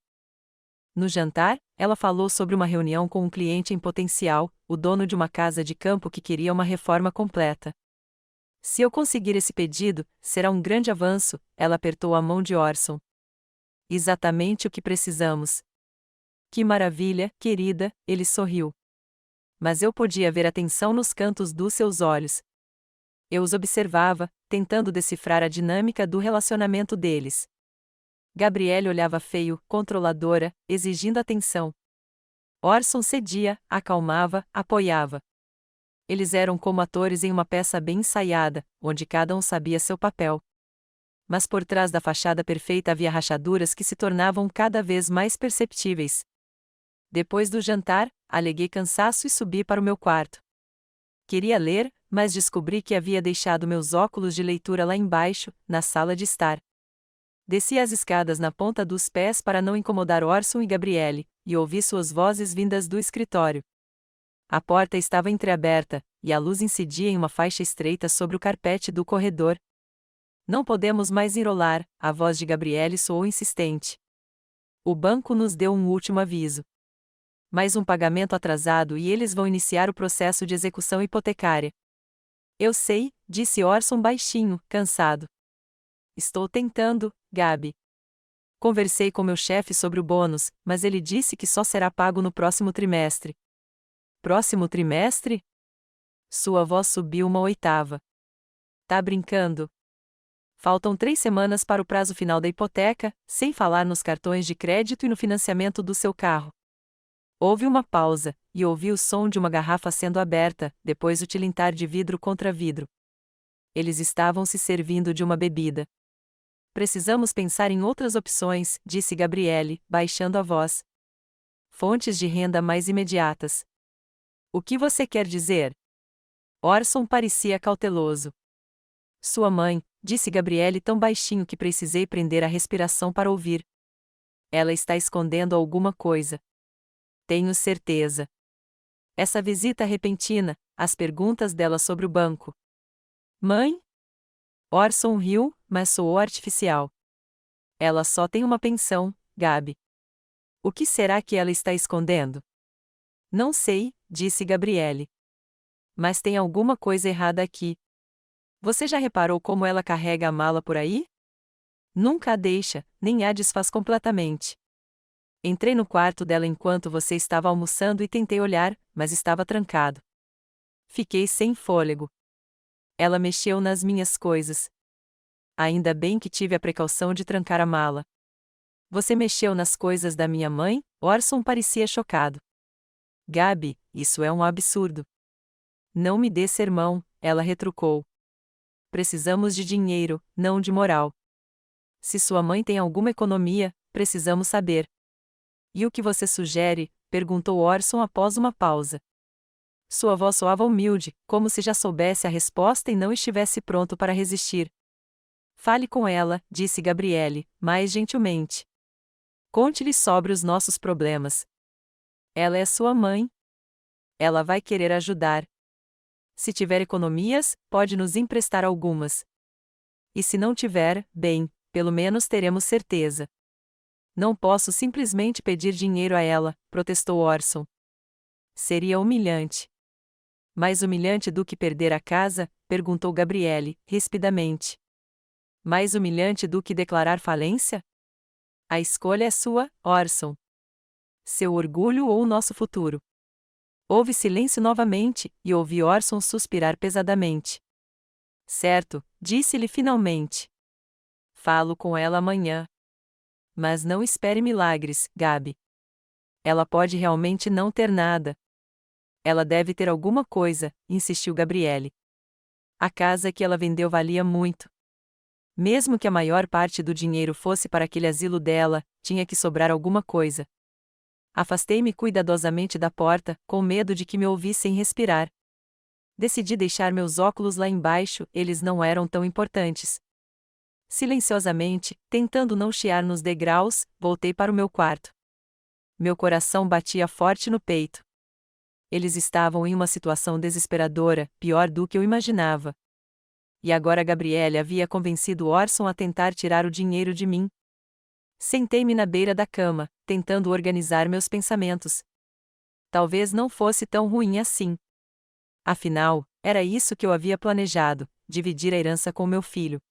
No jantar, ela falou sobre uma reunião com um cliente em potencial, o dono de uma casa de campo que queria uma reforma completa. Se eu conseguir esse pedido, será um grande avanço, ela apertou a mão de Orson. Exatamente o que precisamos. Que maravilha, querida, ele sorriu. Mas eu podia ver a tensão nos cantos dos seus olhos. Eu os observava, tentando decifrar a dinâmica do relacionamento deles. Gabriele olhava feio, controladora, exigindo atenção. Orson cedia, acalmava, apoiava. Eles eram como atores em uma peça bem ensaiada, onde cada um sabia seu papel. Mas por trás da fachada perfeita havia rachaduras que se tornavam cada vez mais perceptíveis. Depois do jantar, aleguei cansaço e subi para o meu quarto. Queria ler, mas descobri que havia deixado meus óculos de leitura lá embaixo, na sala de estar. Desci as escadas na ponta dos pés para não incomodar Orson e Gabriele, e ouvi suas vozes vindas do escritório. A porta estava entreaberta, e a luz incidia em uma faixa estreita sobre o carpete do corredor. Não podemos mais enrolar, a voz de Gabriele soou insistente. O banco nos deu um último aviso. Mais um pagamento atrasado e eles vão iniciar o processo de execução hipotecária. Eu sei, disse Orson baixinho, cansado. Estou tentando, Gabi. Conversei com meu chefe sobre o bônus, mas ele disse que só será pago no próximo trimestre. Próximo trimestre? Sua voz subiu uma oitava. Tá brincando? Faltam 3 semanas para o prazo final da hipoteca, sem falar nos cartões de crédito e no financiamento do seu carro. Houve uma pausa, e ouvi o som de uma garrafa sendo aberta, depois o tilintar de vidro contra vidro. Eles estavam se servindo de uma bebida. Precisamos pensar em outras opções, disse Gabriele, baixando a voz. Fontes de renda mais imediatas. O que você quer dizer? Orson parecia cauteloso. Sua mãe, disse Gabriele tão baixinho que precisei prender a respiração para ouvir. Ela está escondendo alguma coisa. Tenho certeza. Essa visita repentina, as perguntas dela sobre o banco. Mãe? Orson riu, mas soou artificial. Ela só tem uma pensão, Gabi. O que será que ela está escondendo? Não sei, disse Gabriele. Mas tem alguma coisa errada aqui. Você já reparou como ela carrega a mala por aí? Nunca a deixa, nem a desfaz completamente. Entrei no quarto dela enquanto você estava almoçando e tentei olhar, mas estava trancado. Fiquei sem fôlego. Ela mexeu nas minhas coisas. Ainda bem que tive a precaução de trancar a mala. Você mexeu nas coisas da minha mãe? Orson parecia chocado. Gabi, isso é um absurdo. Não me dê sermão, ela retrucou. Precisamos de dinheiro, não de moral. Se sua mãe tem alguma economia, precisamos saber. E o que você sugere? Perguntou Orson após uma pausa. Sua voz soava humilde, como se já soubesse a resposta e não estivesse pronto para resistir. Fale com ela, disse Gabriele, mais gentilmente. Conte-lhe sobre os nossos problemas. Ela é sua mãe. Ela vai querer ajudar. Se tiver economias, pode nos emprestar algumas. E se não tiver, bem, pelo menos teremos certeza. Não posso simplesmente pedir dinheiro a ela, protestou Orson. Seria humilhante. Mais humilhante do que perder a casa? Perguntou Gabriele, rispidamente. Mais humilhante do que declarar falência? A escolha é sua, Orson. Seu orgulho ou nosso futuro? Houve silêncio novamente, e ouvi Orson suspirar pesadamente. Certo, disse-lhe finalmente. Falo com ela amanhã. Mas não espere milagres, Gabi. Ela pode realmente não ter nada. Ela deve ter alguma coisa, insistiu Gabriele. A casa que ela vendeu valia muito. Mesmo que a maior parte do dinheiro fosse para aquele asilo dela, tinha que sobrar alguma coisa. Afastei-me cuidadosamente da porta, com medo de que me ouvissem respirar. Decidi deixar meus óculos lá embaixo, eles não eram tão importantes. Silenciosamente, tentando não chiar nos degraus, voltei para o meu quarto. Meu coração batia forte no peito. Eles estavam em uma situação desesperadora, pior do que eu imaginava. E agora Gabriele havia convencido Orson a tentar tirar o dinheiro de mim. Sentei-me na beira da cama, tentando organizar meus pensamentos. Talvez não fosse tão ruim assim. Afinal, era isso que eu havia planejado, dividir a herança com meu filho.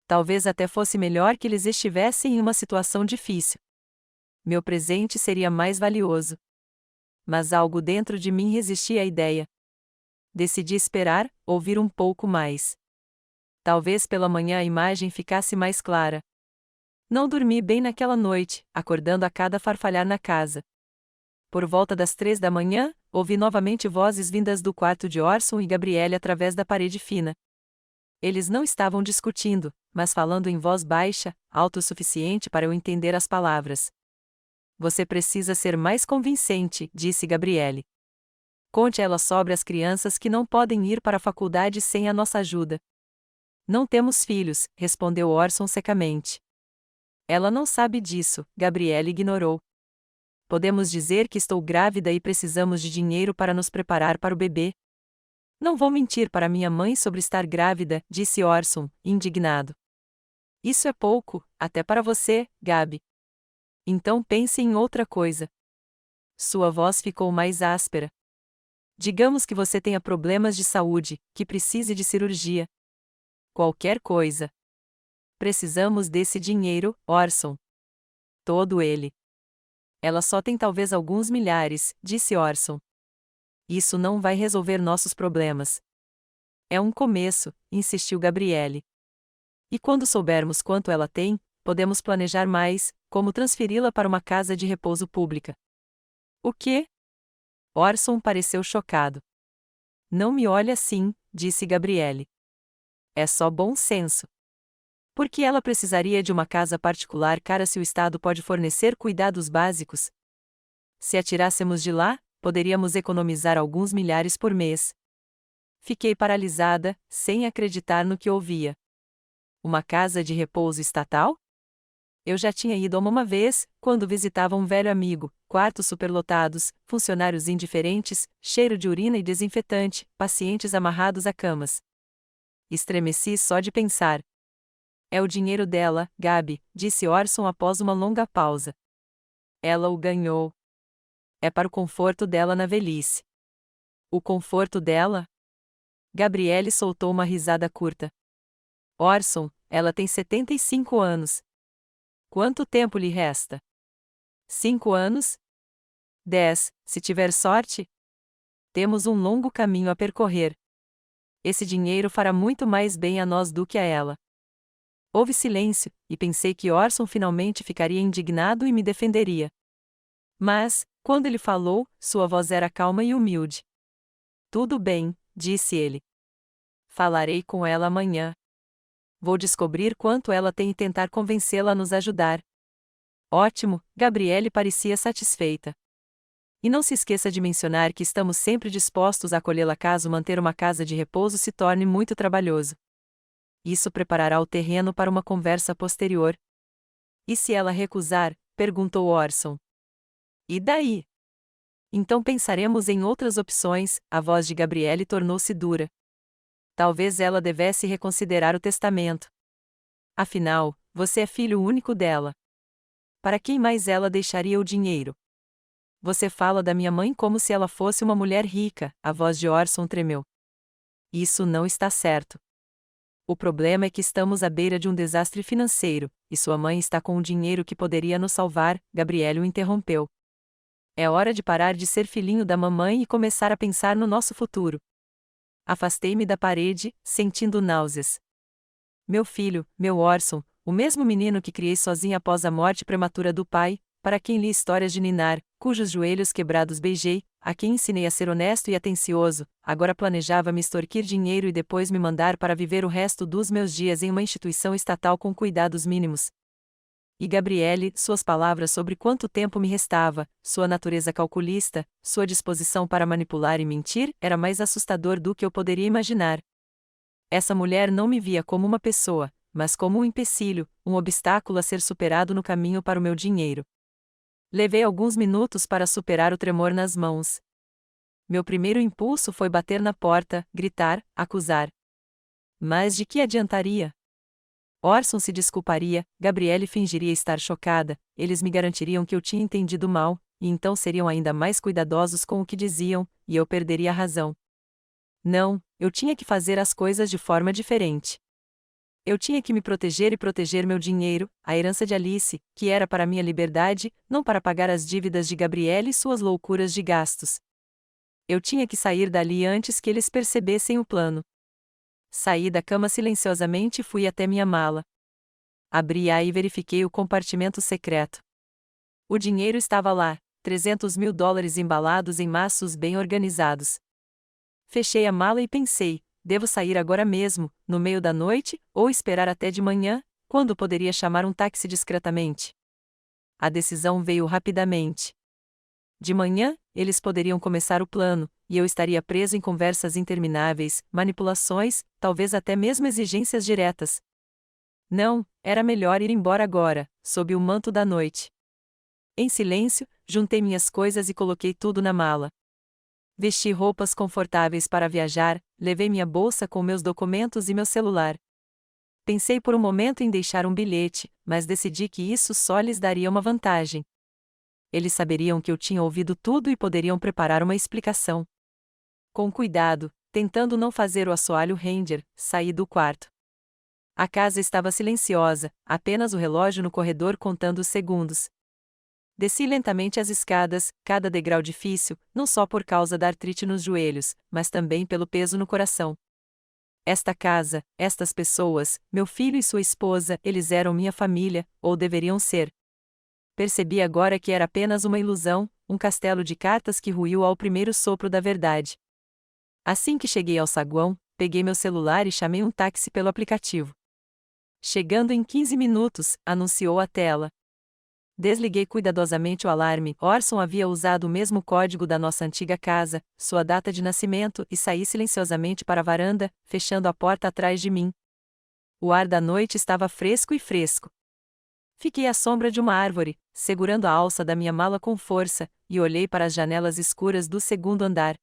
Talvez até fosse melhor que eles estivessem em uma situação difícil. Meu presente seria mais valioso. Mas algo dentro de mim resistia à ideia. Decidi esperar, ouvir um pouco mais. Talvez pela manhã a imagem ficasse mais clara. Não dormi bem naquela noite, acordando a cada farfalhar na casa. Por volta das 3 da manhã, ouvi novamente vozes vindas do quarto de Orson e Gabriele através da parede fina. Eles não estavam discutindo, mas falando em voz baixa, alto o suficiente para eu entender as palavras. Você precisa ser mais convincente, disse Gabriele. Conte a ela sobre as crianças que não podem ir para a faculdade sem a nossa ajuda. Não temos filhos, respondeu Orson secamente. Ela não sabe disso, Gabriele ignorou. Podemos dizer que estou grávida e precisamos de dinheiro para nos preparar para o bebê. Não vou mentir para minha mãe sobre estar grávida, disse Orson, indignado. Isso é pouco, até para você, Gabi. Então pense em outra coisa. Sua voz ficou mais áspera. Digamos que você tenha problemas de saúde, que precise de cirurgia. Qualquer coisa. Precisamos desse dinheiro, Orson. Todo ele. Ela só tem talvez alguns milhares, disse Orson. Isso não vai resolver nossos problemas. É um começo, insistiu Gabriele. E quando soubermos quanto ela tem, podemos planejar mais, como transferi-la para uma casa de repouso pública. O quê? Orson pareceu chocado. Não me olhe assim, disse Gabriele. É só bom senso. Por que ela precisaria de uma casa particular cara se o Estado pode fornecer cuidados básicos? Se a tirássemos de lá, poderíamos economizar alguns milhares por mês. Fiquei paralisada, sem acreditar no que ouvia. Uma casa de repouso estatal? Eu já tinha ido uma vez, quando visitava um velho amigo, quartos superlotados, funcionários indiferentes, cheiro de urina e desinfetante, pacientes amarrados a camas. Estremeci só de pensar. É o dinheiro dela, Gabi, disse Orson após uma longa pausa. Ela o ganhou. É para o conforto dela na velhice. O conforto dela? Gabriele soltou uma risada curta. Orson, ela tem 75 anos. Quanto tempo lhe resta? 5 anos? 10, se tiver sorte? Temos um longo caminho a percorrer. Esse dinheiro fará muito mais bem a nós do que a ela. Houve silêncio, e pensei que Orson finalmente ficaria indignado e me defenderia. Mas, quando ele falou, sua voz era calma e humilde. Tudo bem, disse ele. Falarei com ela amanhã. Vou descobrir quanto ela tem e tentar convencê-la a nos ajudar. Ótimo, Gabriele parecia satisfeita. E não se esqueça de mencionar que estamos sempre dispostos a acolhê-la caso manter uma casa de repouso se torne muito trabalhoso. Isso preparará o terreno para uma conversa posterior. E se ela recusar? Perguntou Orson. E daí? Então pensaremos em outras opções. A voz de Gabriele tornou-se dura. Talvez ela devesse reconsiderar o testamento. Afinal, você é filho único dela. Para quem mais ela deixaria o dinheiro? Você fala da minha mãe como se ela fosse uma mulher rica, a voz de Orson tremeu. Isso não está certo. O problema é que estamos à beira de um desastre financeiro, e sua mãe está com o dinheiro que poderia nos salvar, Gabriele o interrompeu. É hora de parar de ser filhinho da mamãe e começar a pensar no nosso futuro. Afastei-me da parede, sentindo náuseas. Meu filho, meu Orson, o mesmo menino que criei sozinha após a morte prematura do pai, para quem li histórias de ninar, cujos joelhos quebrados beijei, a quem ensinei a ser honesto e atencioso, agora planejava me extorquir dinheiro e depois me mandar para viver o resto dos meus dias em uma instituição estatal com cuidados mínimos. E Gabriele, suas palavras sobre quanto tempo me restava, sua natureza calculista, sua disposição para manipular e mentir, era mais assustador do que eu poderia imaginar. Essa mulher não me via como uma pessoa, mas como um empecilho, um obstáculo a ser superado no caminho para o meu dinheiro. Levei alguns minutos para superar o tremor nas mãos. Meu primeiro impulso foi bater na porta, gritar, acusar. Mas de que adiantaria? Orson se desculparia, Gabriele fingiria estar chocada, eles me garantiriam que eu tinha entendido mal, e então seriam ainda mais cuidadosos com o que diziam, e eu perderia a razão. Não, eu tinha que fazer as coisas de forma diferente. Eu tinha que me proteger e proteger meu dinheiro, a herança de Alice, que era para minha liberdade, não para pagar as dívidas de Gabriele e suas loucuras de gastos. Eu tinha que sair dali antes que eles percebessem o plano. Saí da cama silenciosamente e fui até minha mala. Abri-a e verifiquei o compartimento secreto. O dinheiro estava lá, $300.000 embalados em maços bem organizados. Fechei a mala e pensei, devo sair agora mesmo, no meio da noite, ou esperar até de manhã, quando poderia chamar um táxi discretamente? A decisão veio rapidamente. De manhã, eles poderiam começar o plano, e eu estaria preso em conversas intermináveis, manipulações, talvez até mesmo exigências diretas. Não, era melhor ir embora agora, sob o manto da noite. Em silêncio, juntei minhas coisas e coloquei tudo na mala. Vesti roupas confortáveis para viajar, levei minha bolsa com meus documentos e meu celular. Pensei por um momento em deixar um bilhete, mas decidi que isso só lhes daria uma vantagem. Eles saberiam que eu tinha ouvido tudo e poderiam preparar uma explicação. Com cuidado, tentando não fazer o assoalho Ranger, saí do quarto. A casa estava silenciosa, apenas o relógio no corredor contando os segundos. Desci lentamente as escadas, cada degrau difícil, não só por causa da artrite nos joelhos, mas também pelo peso no coração. Esta casa, estas pessoas, meu filho e sua esposa, eles eram minha família, ou deveriam ser. Percebi agora que era apenas uma ilusão, um castelo de cartas que ruiu ao primeiro sopro da verdade. Assim que cheguei ao saguão, peguei meu celular e chamei um táxi pelo aplicativo. Chegando em 15 minutos, anunciou a tela. Desliguei cuidadosamente o alarme. Orson havia usado o mesmo código da nossa antiga casa, sua data de nascimento, e saí silenciosamente para a varanda, fechando a porta atrás de mim. O ar da noite estava fresco e fresco. Fiquei à sombra de uma árvore, segurando a alça da minha mala com força, e olhei para as janelas escuras do segundo andar.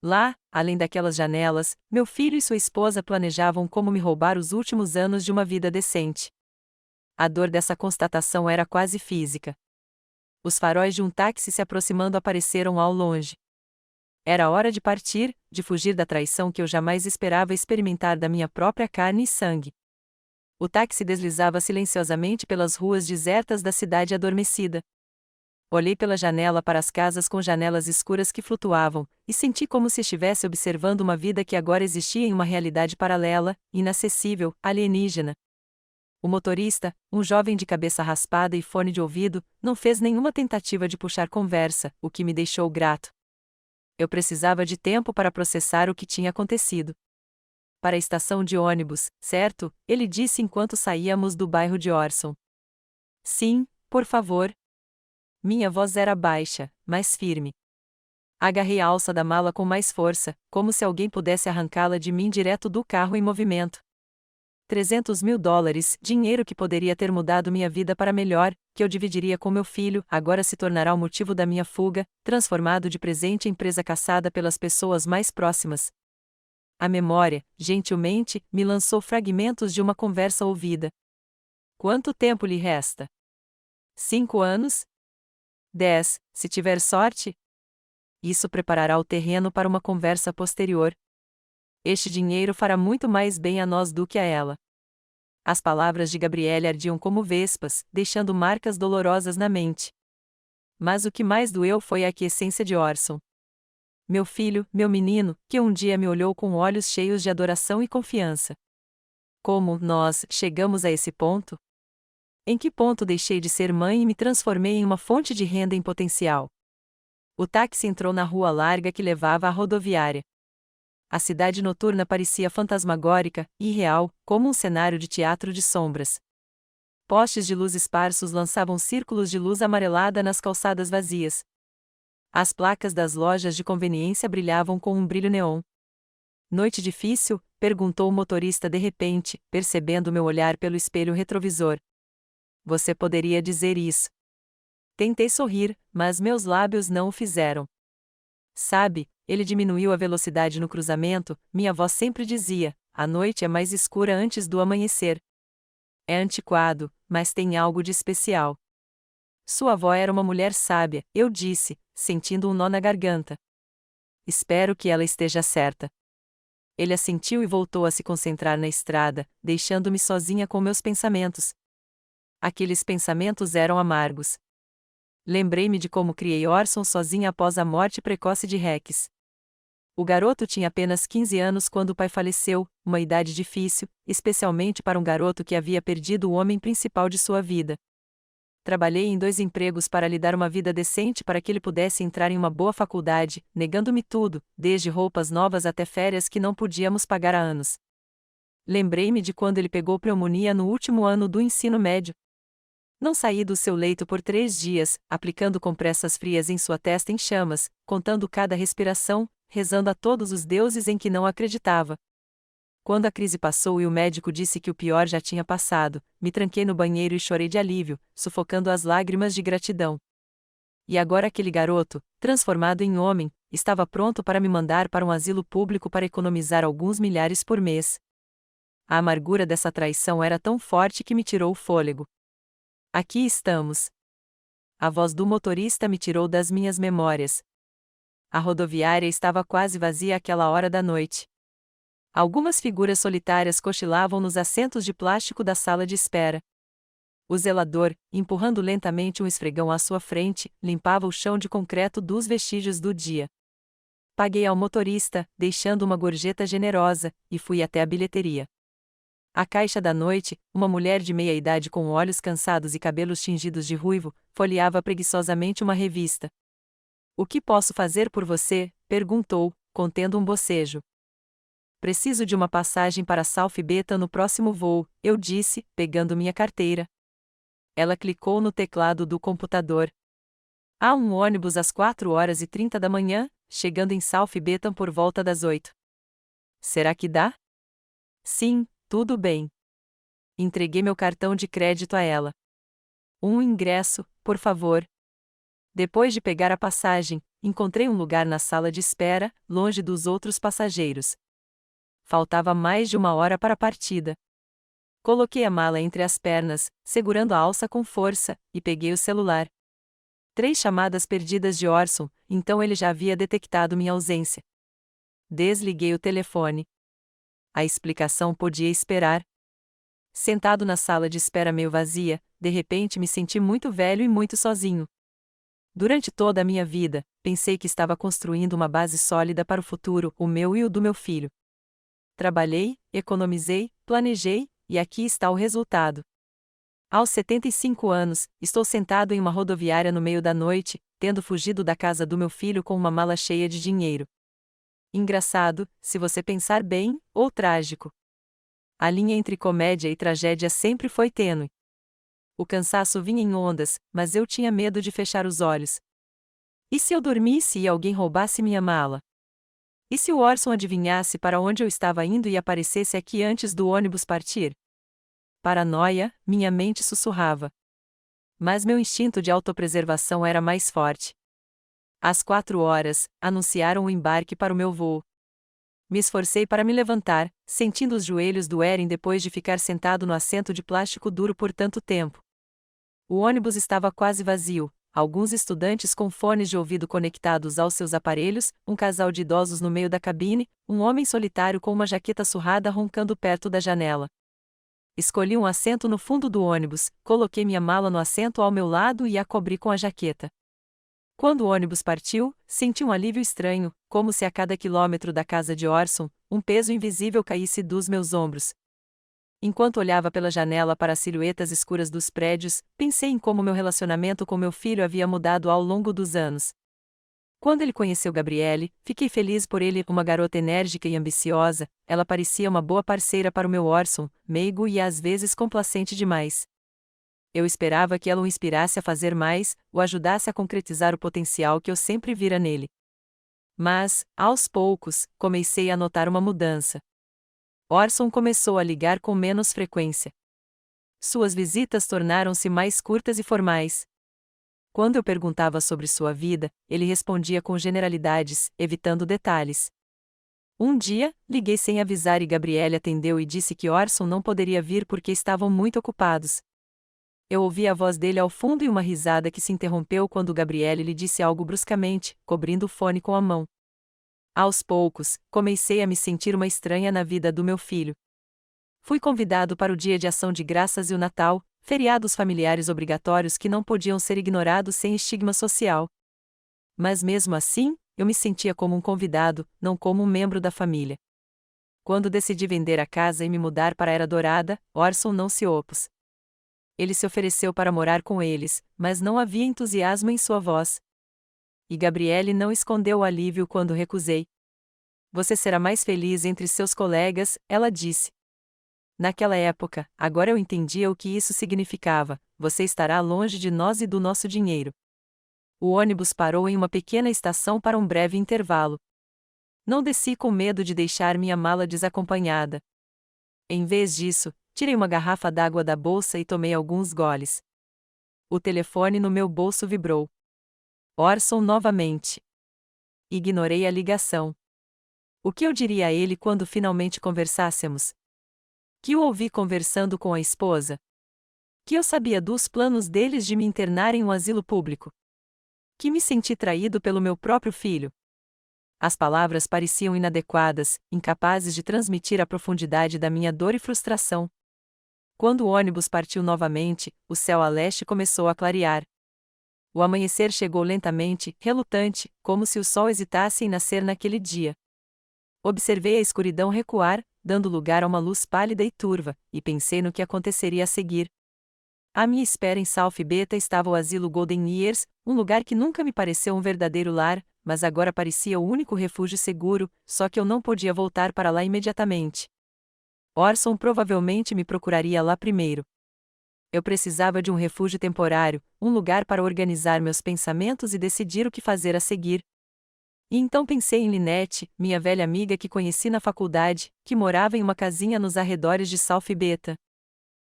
Lá, além daquelas janelas, meu filho e sua esposa planejavam como me roubar os últimos anos de uma vida decente. A dor dessa constatação era quase física. Os faróis de um táxi se aproximando apareceram ao longe. Era hora de partir, de fugir da traição que eu jamais esperava experimentar da minha própria carne e sangue. O táxi deslizava silenciosamente pelas ruas desertas da cidade adormecida. Olhei pela janela para as casas com janelas escuras que flutuavam, e senti como se estivesse observando uma vida que agora existia em uma realidade paralela, inacessível, alienígena. O motorista, um jovem de cabeça raspada e fone de ouvido, não fez nenhuma tentativa de puxar conversa, o que me deixou grato. Eu precisava de tempo para processar o que tinha acontecido. Para a estação de ônibus, certo? Ele disse enquanto saíamos do bairro de Orson. Sim, por favor. Minha voz era baixa, mas firme. Agarrei a alça da mala com mais força, como se alguém pudesse arrancá-la de mim direto do carro em movimento. $300.000, dinheiro que poderia ter mudado minha vida para melhor, que eu dividiria com meu filho, agora se tornará o motivo da minha fuga, transformado de presente em presa caçada pelas pessoas mais próximas. A memória, gentilmente, me lançou fragmentos de uma conversa ouvida. Quanto tempo lhe resta? 5 anos? 10, se tiver sorte? Isso preparará o terreno para uma conversa posterior. Este dinheiro fará muito mais bem a nós do que a ela. As palavras de Gabriele ardiam como vespas, deixando marcas dolorosas na mente. Mas o que mais doeu foi a aquiescência de Orson. Meu filho, meu menino, que um dia me olhou com olhos cheios de adoração e confiança. Como nós chegamos a esse ponto? Em que ponto deixei de ser mãe e me transformei em uma fonte de renda em potencial? O táxi entrou na rua larga que levava à rodoviária. A cidade noturna parecia fantasmagórica, irreal, como um cenário de teatro de sombras. Postes de luz esparsos lançavam círculos de luz amarelada nas calçadas vazias. As placas das lojas de conveniência brilhavam com um brilho neon. Noite difícil? Perguntou o motorista de repente, percebendo meu olhar pelo espelho retrovisor. Você poderia dizer isso. Tentei sorrir, mas meus lábios não o fizeram. Sabe, ele diminuiu a velocidade no cruzamento, minha avó sempre dizia, a noite é mais escura antes do amanhecer. É antiquado, mas tem algo de especial. Sua avó era uma mulher sábia, eu disse, sentindo um nó na garganta. Espero que ela esteja certa. Ele assentiu e voltou a se concentrar na estrada, deixando-me sozinha com meus pensamentos. Aqueles pensamentos eram amargos. Lembrei-me de como criei Orson sozinha após a morte precoce de Rex. O garoto tinha apenas 15 anos quando o pai faleceu, uma idade difícil, especialmente para um garoto que havia perdido o homem principal de sua vida. Trabalhei em 2 empregos para lhe dar uma vida decente para que ele pudesse entrar em uma boa faculdade, negando-me tudo, desde roupas novas até férias que não podíamos pagar há anos. Lembrei-me de quando ele pegou pneumonia no último ano do ensino médio. Não saí do seu leito por 3 dias, aplicando compressas frias em sua testa em chamas, contando cada respiração, rezando a todos os deuses em que não acreditava. Quando a crise passou e o médico disse que o pior já tinha passado, me tranquei no banheiro e chorei de alívio, sufocando as lágrimas de gratidão. E agora aquele garoto, transformado em homem, estava pronto para me mandar para um asilo público para economizar alguns milhares por mês. A amargura dessa traição era tão forte que me tirou o fôlego. Aqui estamos. A voz do motorista me tirou das minhas memórias. A rodoviária estava quase vazia àquela hora da noite. Algumas figuras solitárias cochilavam nos assentos de plástico da sala de espera. O zelador, empurrando lentamente um esfregão à sua frente, limpava o chão de concreto dos vestígios do dia. Paguei ao motorista, deixando uma gorjeta generosa, e fui até a bilheteria. À caixa da noite, uma mulher de meia-idade com olhos cansados e cabelos tingidos de ruivo, folheava preguiçosamente uma revista. "O que posso fazer por você?" perguntou, contendo um bocejo. "Preciso de uma passagem para South Beta no próximo voo", eu disse, pegando minha carteira. Ela clicou no teclado do computador. "Há um ônibus às 4h30 da manhã, chegando em South Beta por volta das 8. Será que dá?" "Sim, tudo bem." Entreguei meu cartão de crédito a ela. "Um ingresso, por favor." Depois de pegar a passagem, encontrei um lugar na sala de espera, longe dos outros passageiros. Faltava mais de 1 hora para a partida. Coloquei a mala entre as pernas, segurando a alça com força, e peguei o celular. 3 chamadas perdidas de Orson, então ele já havia detectado minha ausência. Desliguei o telefone. A explicação podia esperar. Sentado na sala de espera meio vazia, de repente me senti muito velho e muito sozinho. Durante toda a minha vida, pensei que estava construindo uma base sólida para o futuro, o meu e o do meu filho. Trabalhei, economizei, planejei, e aqui está o resultado. Aos 75 anos, estou sentado em uma rodoviária no meio da noite, tendo fugido da casa do meu filho com uma mala cheia de dinheiro. Engraçado, se você pensar bem, ou trágico. A linha entre comédia e tragédia sempre foi tênue. O cansaço vinha em ondas, mas eu tinha medo de fechar os olhos. E se eu dormisse e alguém roubasse minha mala? E se o Orson adivinhasse para onde eu estava indo e aparecesse aqui antes do ônibus partir? Paranoia, minha mente sussurrava. Mas meu instinto de autopreservação era mais forte. Às 4 horas, anunciaram o embarque para o meu voo. Me esforcei para me levantar, sentindo os joelhos doerem depois de ficar sentado no assento de plástico duro por tanto tempo. O ônibus estava quase vazio, alguns estudantes com fones de ouvido conectados aos seus aparelhos, um casal de idosos no meio da cabine, um homem solitário com uma jaqueta surrada roncando perto da janela. Escolhi um assento no fundo do ônibus, coloquei minha mala no assento ao meu lado e a cobri com a jaqueta. Quando o ônibus partiu, senti um alívio estranho, como se a cada quilômetro da casa de Orson, um peso invisível caísse dos meus ombros. Enquanto olhava pela janela para as silhuetas escuras dos prédios, pensei em como meu relacionamento com meu filho havia mudado ao longo dos anos. Quando ele conheceu Gabrielle, fiquei feliz por ele, uma garota enérgica e ambiciosa, ela parecia uma boa parceira para o meu Orson, meigo e às vezes complacente demais. Eu esperava que ela o inspirasse a fazer mais, o ajudasse a concretizar o potencial que eu sempre vira nele. Mas, aos poucos, comecei a notar uma mudança. Orson começou a ligar com menos frequência. Suas visitas tornaram-se mais curtas e formais. Quando eu perguntava sobre sua vida, ele respondia com generalidades, evitando detalhes. Um dia, liguei sem avisar e Gabrielle atendeu e disse que Orson não poderia vir porque estavam muito ocupados. Eu ouvi a voz dele ao fundo e uma risada que se interrompeu quando Gabrielle lhe disse algo bruscamente, cobrindo o fone com a mão. Aos poucos, comecei a me sentir uma estranha na vida do meu filho. Fui convidado para o Dia de Ação de Graças e o Natal, feriados familiares obrigatórios que não podiam ser ignorados sem estigma social. Mas mesmo assim, eu me sentia como um convidado, não como um membro da família. Quando decidi vender a casa e me mudar para a Era Dourada, Orson não se opôs. Ele se ofereceu para morar com eles, mas não havia entusiasmo em sua voz. E Gabrielle não escondeu o alívio quando recusei. "Você será mais feliz entre seus colegas", ela disse. Naquela época, agora eu entendia o que isso significava: você estará longe de nós e do nosso dinheiro. O ônibus parou em uma pequena estação para um breve intervalo. Não desci com medo de deixar minha mala desacompanhada. Em vez disso, tirei uma garrafa d'água da bolsa e tomei alguns goles. O telefone no meu bolso vibrou. Orson novamente. Ignorei a ligação. O que eu diria a ele quando finalmente conversássemos? Que o ouvi conversando com a esposa? Que eu sabia dos planos deles de me internar em um asilo público? Que me senti traído pelo meu próprio filho? As palavras pareciam inadequadas, incapazes de transmitir a profundidade da minha dor e frustração. Quando o ônibus partiu novamente, o céu a leste começou a clarear. O amanhecer chegou lentamente, relutante, como se o sol hesitasse em nascer naquele dia. Observei a escuridão recuar, dando lugar a uma luz pálida e turva, e pensei no que aconteceria a seguir. À minha espera em South Beta estava o asilo Golden Years, um lugar que nunca me pareceu um verdadeiro lar, mas agora parecia o único refúgio seguro, só que eu não podia voltar para lá imediatamente. Orson provavelmente me procuraria lá primeiro. Eu precisava de um refúgio temporário, um lugar para organizar meus pensamentos e decidir o que fazer a seguir. E então pensei em Lynette, minha velha amiga que conheci na faculdade, que morava em uma casinha nos arredores de South Beta.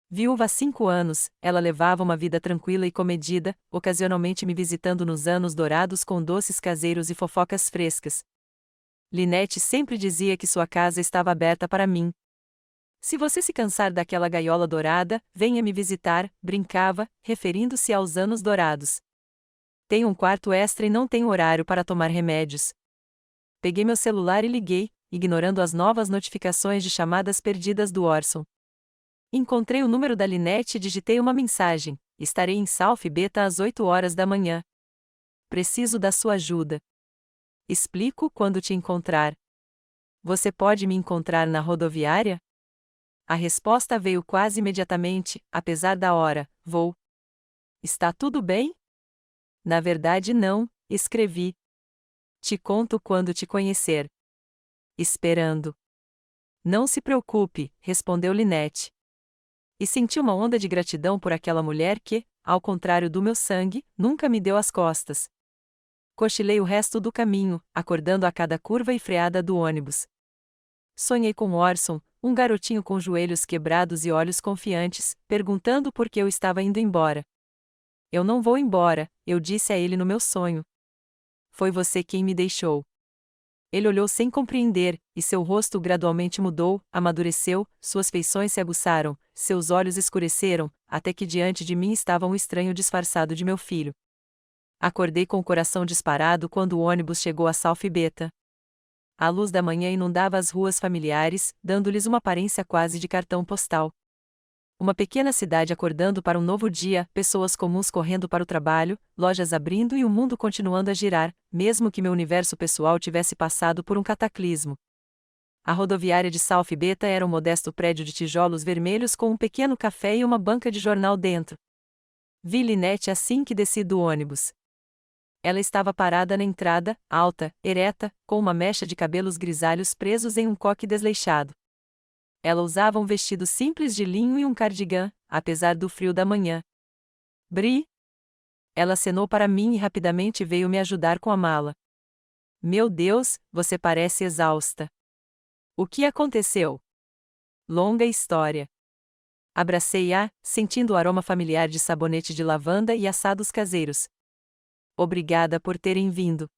Viúva há 5 anos, ela levava uma vida tranquila e comedida, ocasionalmente me visitando nos anos dourados com doces caseiros e fofocas frescas. Lynette sempre dizia que sua casa estava aberta para mim. Se você se cansar daquela gaiola dourada, venha me visitar, brincava, referindo-se aos anos dourados. Tenho um quarto extra e não tenho horário para tomar remédios. Peguei meu celular e liguei, ignorando as novas notificações de chamadas perdidas do Orson. Encontrei o número da Lynette e digitei uma mensagem: estarei em South Beta às 8 horas da manhã. Preciso da sua ajuda. Explico quando te encontrar. Você pode me encontrar na rodoviária? A resposta veio quase imediatamente, apesar da hora: vou. Está tudo bem? Na verdade não, escrevi. Te conto quando te conhecer. Esperando. Não se preocupe, respondeu Lynette. E senti uma onda de gratidão por aquela mulher que, ao contrário do meu sangue, nunca me deu as costas. Cochilei o resto do caminho, acordando a cada curva e freada do ônibus. Sonhei com Orson, um garotinho com joelhos quebrados e olhos confiantes, perguntando por que eu estava indo embora. Eu não vou embora, eu disse a ele no meu sonho. Foi você quem me deixou. Ele olhou sem compreender, e seu rosto gradualmente mudou, amadureceu, suas feições se aguçaram, seus olhos escureceram, até que diante de mim estava um estranho disfarçado de meu filho. Acordei com o coração disparado quando o ônibus chegou a South Beta. A luz da manhã inundava as ruas familiares, dando-lhes uma aparência quase de cartão postal. Uma pequena cidade acordando para um novo dia, pessoas comuns correndo para o trabalho, lojas abrindo e o mundo continuando a girar, mesmo que meu universo pessoal tivesse passado por um cataclismo. A rodoviária de South Beta era um modesto prédio de tijolos vermelhos com um pequeno café e uma banca de jornal dentro. Vi Lynette assim que desci do ônibus. Ela estava parada na entrada, alta, ereta, com uma mecha de cabelos grisalhos presos em um coque desleixado. Ela usava um vestido simples de linho e um cardigã, apesar do frio da manhã. Bri? Ela acenou para mim e rapidamente veio me ajudar com a mala. Meu Deus, você parece exausta. O que aconteceu? Longa história. Abracei-a, sentindo o aroma familiar de sabonete de lavanda e assados caseiros. Obrigada por terem vindo.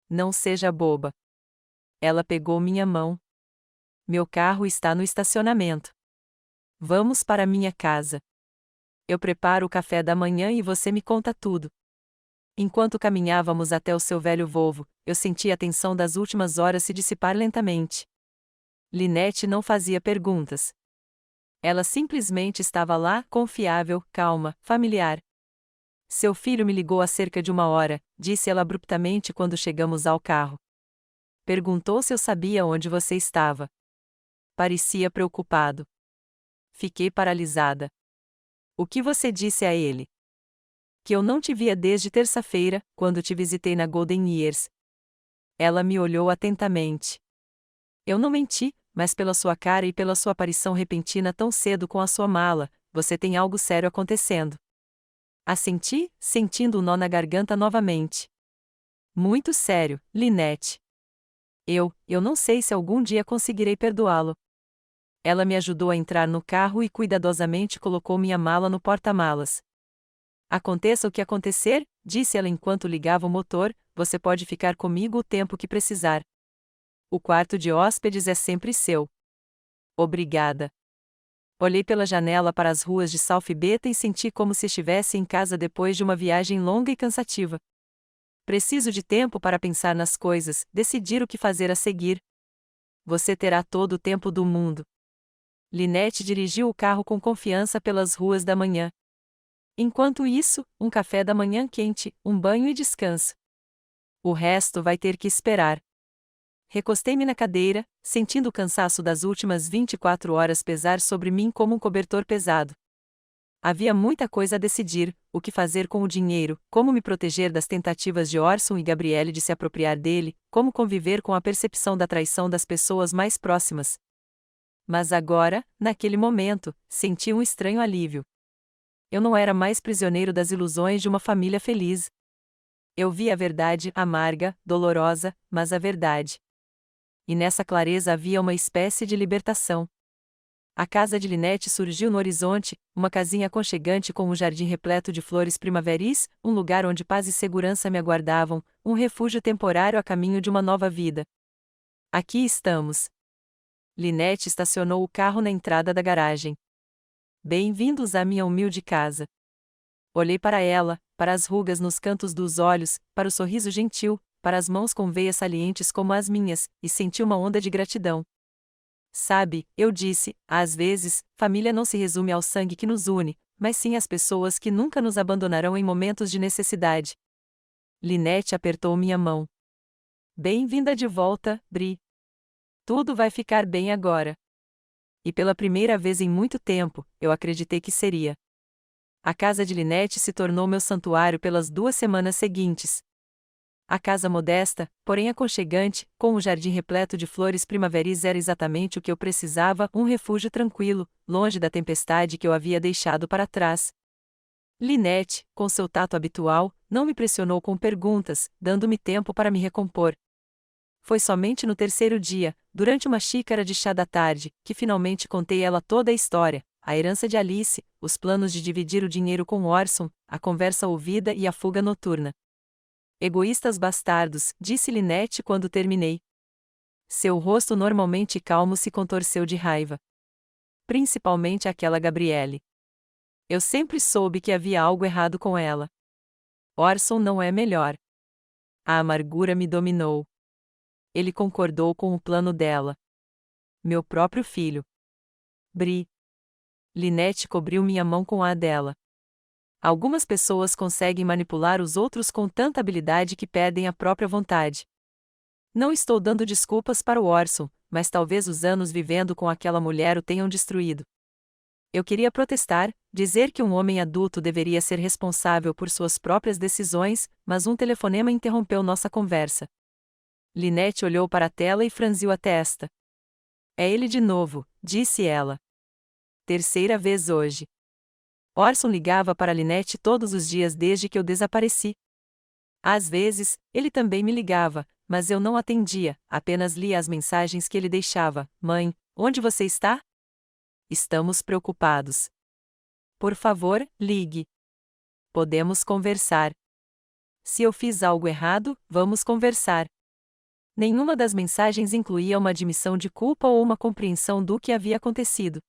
Não seja boba. Ela pegou minha mão. Meu carro está no estacionamento. Vamos para minha casa. Eu preparo o café da manhã e você me conta tudo. Enquanto caminhávamos até o seu velho Volvo, eu senti a tensão das últimas horas se dissipar lentamente. Lynette não fazia perguntas. Ela simplesmente estava lá, confiável, calma, familiar. Seu filho me ligou há cerca de 1 hora, disse ela abruptamente quando chegamos ao carro. Perguntou se eu sabia onde você estava. Parecia preocupado. Fiquei paralisada. O que você disse a ele? Que eu não te via desde terça-feira, quando te visitei na Golden Years. Ela me olhou atentamente. Eu não menti, mas pela sua cara e pela sua aparição repentina tão cedo com a sua mala, você tem algo sério acontecendo. Assenti, sentindo o nó na garganta novamente. Muito sério, Lynette. Eu não sei se algum dia conseguirei perdoá-lo. Ela me ajudou a entrar no carro e cuidadosamente colocou minha mala no porta-malas. Aconteça o que acontecer, disse ela enquanto ligava o motor, você pode ficar comigo o tempo que precisar. O quarto de hóspedes é sempre seu. Obrigada. Olhei pela janela para as ruas de South Beta e senti como se estivesse em casa depois de uma viagem longa e cansativa. Preciso de tempo para pensar nas coisas, decidir o que fazer a seguir. Você terá todo o tempo do mundo. Linette dirigiu o carro com confiança pelas ruas da manhã. Enquanto isso, um café da manhã quente, um banho e descanso. O resto vai ter que esperar. Recostei-me na cadeira, sentindo o cansaço das últimas 24 horas pesar sobre mim como um cobertor pesado. Havia muita coisa a decidir: o que fazer com o dinheiro, como me proteger das tentativas de Orson e Gabrielle de se apropriar dele, como conviver com a percepção da traição das pessoas mais próximas. Mas agora, naquele momento, senti um estranho alívio. Eu não era mais prisioneiro das ilusões de uma família feliz. Eu vi a verdade, amarga, dolorosa, mas a verdade. E nessa clareza havia uma espécie de libertação. A casa de Linette surgiu no horizonte, uma casinha aconchegante com um jardim repleto de flores primaveris, um lugar onde paz e segurança me aguardavam, um refúgio temporário a caminho de uma nova vida. Aqui estamos. Linette estacionou o carro na entrada da garagem. Bem-vindos à minha humilde casa. Olhei para ela, para as rugas nos cantos dos olhos, para o sorriso gentil, para as mãos com veias salientes como as minhas, e senti uma onda de gratidão. Sabe, eu disse, às vezes, família não se resume ao sangue que nos une, mas sim às pessoas que nunca nos abandonarão em momentos de necessidade. Linette apertou minha mão. Bem-vinda de volta, Bri. Tudo vai ficar bem agora. E pela primeira vez em muito tempo, eu acreditei que seria. A casa de Linette se tornou meu santuário pelas 2 semanas seguintes. A casa modesta, porém aconchegante, com um jardim repleto de flores primaveris era exatamente o que eu precisava, um refúgio tranquilo, longe da tempestade que eu havia deixado para trás. Linette, com seu tato habitual, não me pressionou com perguntas, dando-me tempo para me recompor. Foi somente no 3º dia, durante uma xícara de chá da tarde, que finalmente contei ela toda a história, a herança de Alice, os planos de dividir o dinheiro com Orson, a conversa ouvida e a fuga noturna. Egoístas bastardos, disse Linette quando terminei. Seu rosto normalmente calmo se contorceu de raiva. Principalmente aquela Gabrielle. Eu sempre soube que havia algo errado com ela. Orson não é melhor. A amargura me dominou. Ele concordou com o plano dela. Meu próprio filho. Bri. Linette cobriu minha mão com a dela. Algumas pessoas conseguem manipular os outros com tanta habilidade que perdem a própria vontade. Não estou dando desculpas para o Orson, mas talvez os anos vivendo com aquela mulher o tenham destruído. Eu queria protestar, dizer que um homem adulto deveria ser responsável por suas próprias decisões, mas um telefonema interrompeu nossa conversa. Linette olhou para a tela e franziu a testa. É ele de novo, disse ela. 3ª vez hoje. Orson ligava para Linette todos os dias desde que eu desapareci. Às vezes, ele também me ligava, mas eu não atendia, apenas lia as mensagens que ele deixava. Mãe, onde você está? Estamos preocupados. Por favor, ligue. Podemos conversar. Se eu fiz algo errado, vamos conversar. Nenhuma das mensagens incluía uma admissão de culpa ou uma compreensão do que havia acontecido.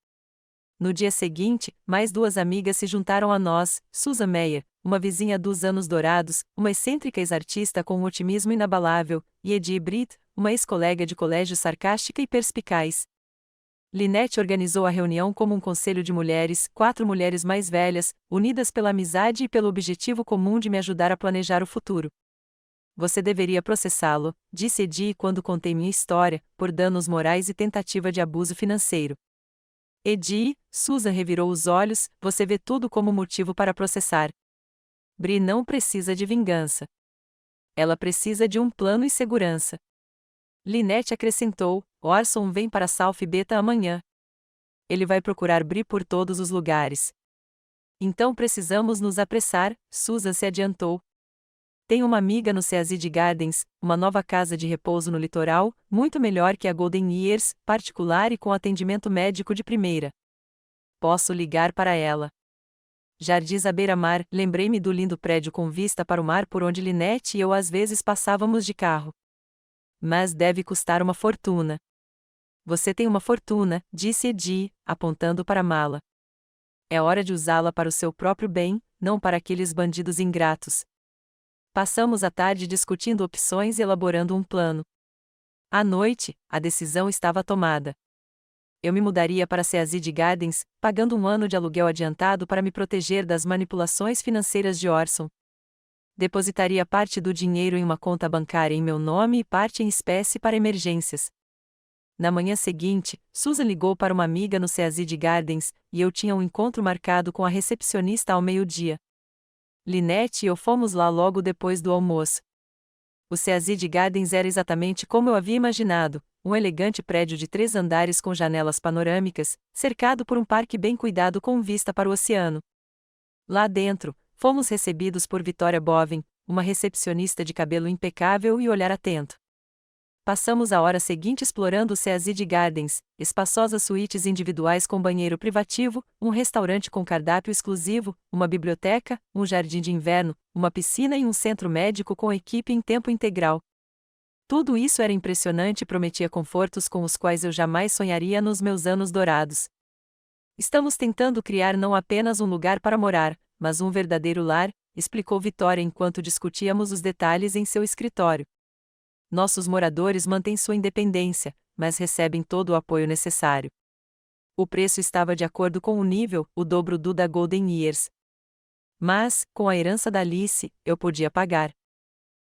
No dia seguinte, mais 2 amigas se juntaram a nós, Susan Meyer, uma vizinha dos anos dourados, uma excêntrica ex-artista com um otimismo inabalável, e Eddie Britt, uma ex-colega de colégio sarcástica e perspicaz. Linette organizou a reunião como um conselho de mulheres, 4 mulheres mais velhas, unidas pela amizade e pelo objetivo comum de me ajudar a planejar o futuro. Você deveria processá-lo, disse Eddie quando contei minha história, por danos morais e tentativa de abuso financeiro. Eddie, Susan revirou os olhos, você vê tudo como motivo para processar. Bri não precisa de vingança. Ela precisa de um plano e segurança. Linette acrescentou, Orson vem para South Beta amanhã. Ele vai procurar Bri por todos os lugares. Então precisamos nos apressar, Susan se adiantou. Tem uma amiga no Seaside Gardens, uma nova casa de repouso no litoral, muito melhor que a Golden Years, particular e com atendimento médico de primeira. Posso ligar para ela. Jardins à beira-mar, lembrei-me do lindo prédio com vista para o mar por onde Linette e eu às vezes passávamos de carro. Mas deve custar uma fortuna. Você tem uma fortuna, disse Eddie, apontando para a mala. É hora de usá-la para o seu próprio bem, não para aqueles bandidos ingratos. Passamos a tarde discutindo opções e elaborando um plano. À noite, a decisão estava tomada. Eu me mudaria para Seaside Gardens, pagando um ano de aluguel adiantado para me proteger das manipulações financeiras de Orson. Depositaria parte do dinheiro em uma conta bancária em meu nome e parte em espécie para emergências. Na manhã seguinte, Susan ligou para uma amiga no Seaside Gardens, e eu tinha um encontro marcado com a recepcionista ao meio-dia. Lynette e eu fomos lá logo depois do almoço. O Seaside Gardens era exatamente como eu havia imaginado, um elegante prédio de 3 andares com janelas panorâmicas, cercado por um parque bem cuidado com vista para o oceano. Lá dentro, fomos recebidos por Victoria Bovin, uma recepcionista de cabelo impecável e olhar atento. Passamos a hora seguinte explorando o Seaside Gardens, espaçosas suítes individuais com banheiro privativo, um restaurante com cardápio exclusivo, uma biblioteca, um jardim de inverno, uma piscina e um centro médico com equipe em tempo integral. Tudo isso era impressionante e prometia confortos com os quais eu jamais sonharia nos meus anos dourados. Estamos tentando criar não apenas um lugar para morar, mas um verdadeiro lar, explicou Victoria enquanto discutíamos os detalhes em seu escritório. Nossos moradores mantêm sua independência, mas recebem todo o apoio necessário. O preço estava de acordo com o nível, o dobro do da Golden Years. Mas, com a herança da Alice, eu podia pagar.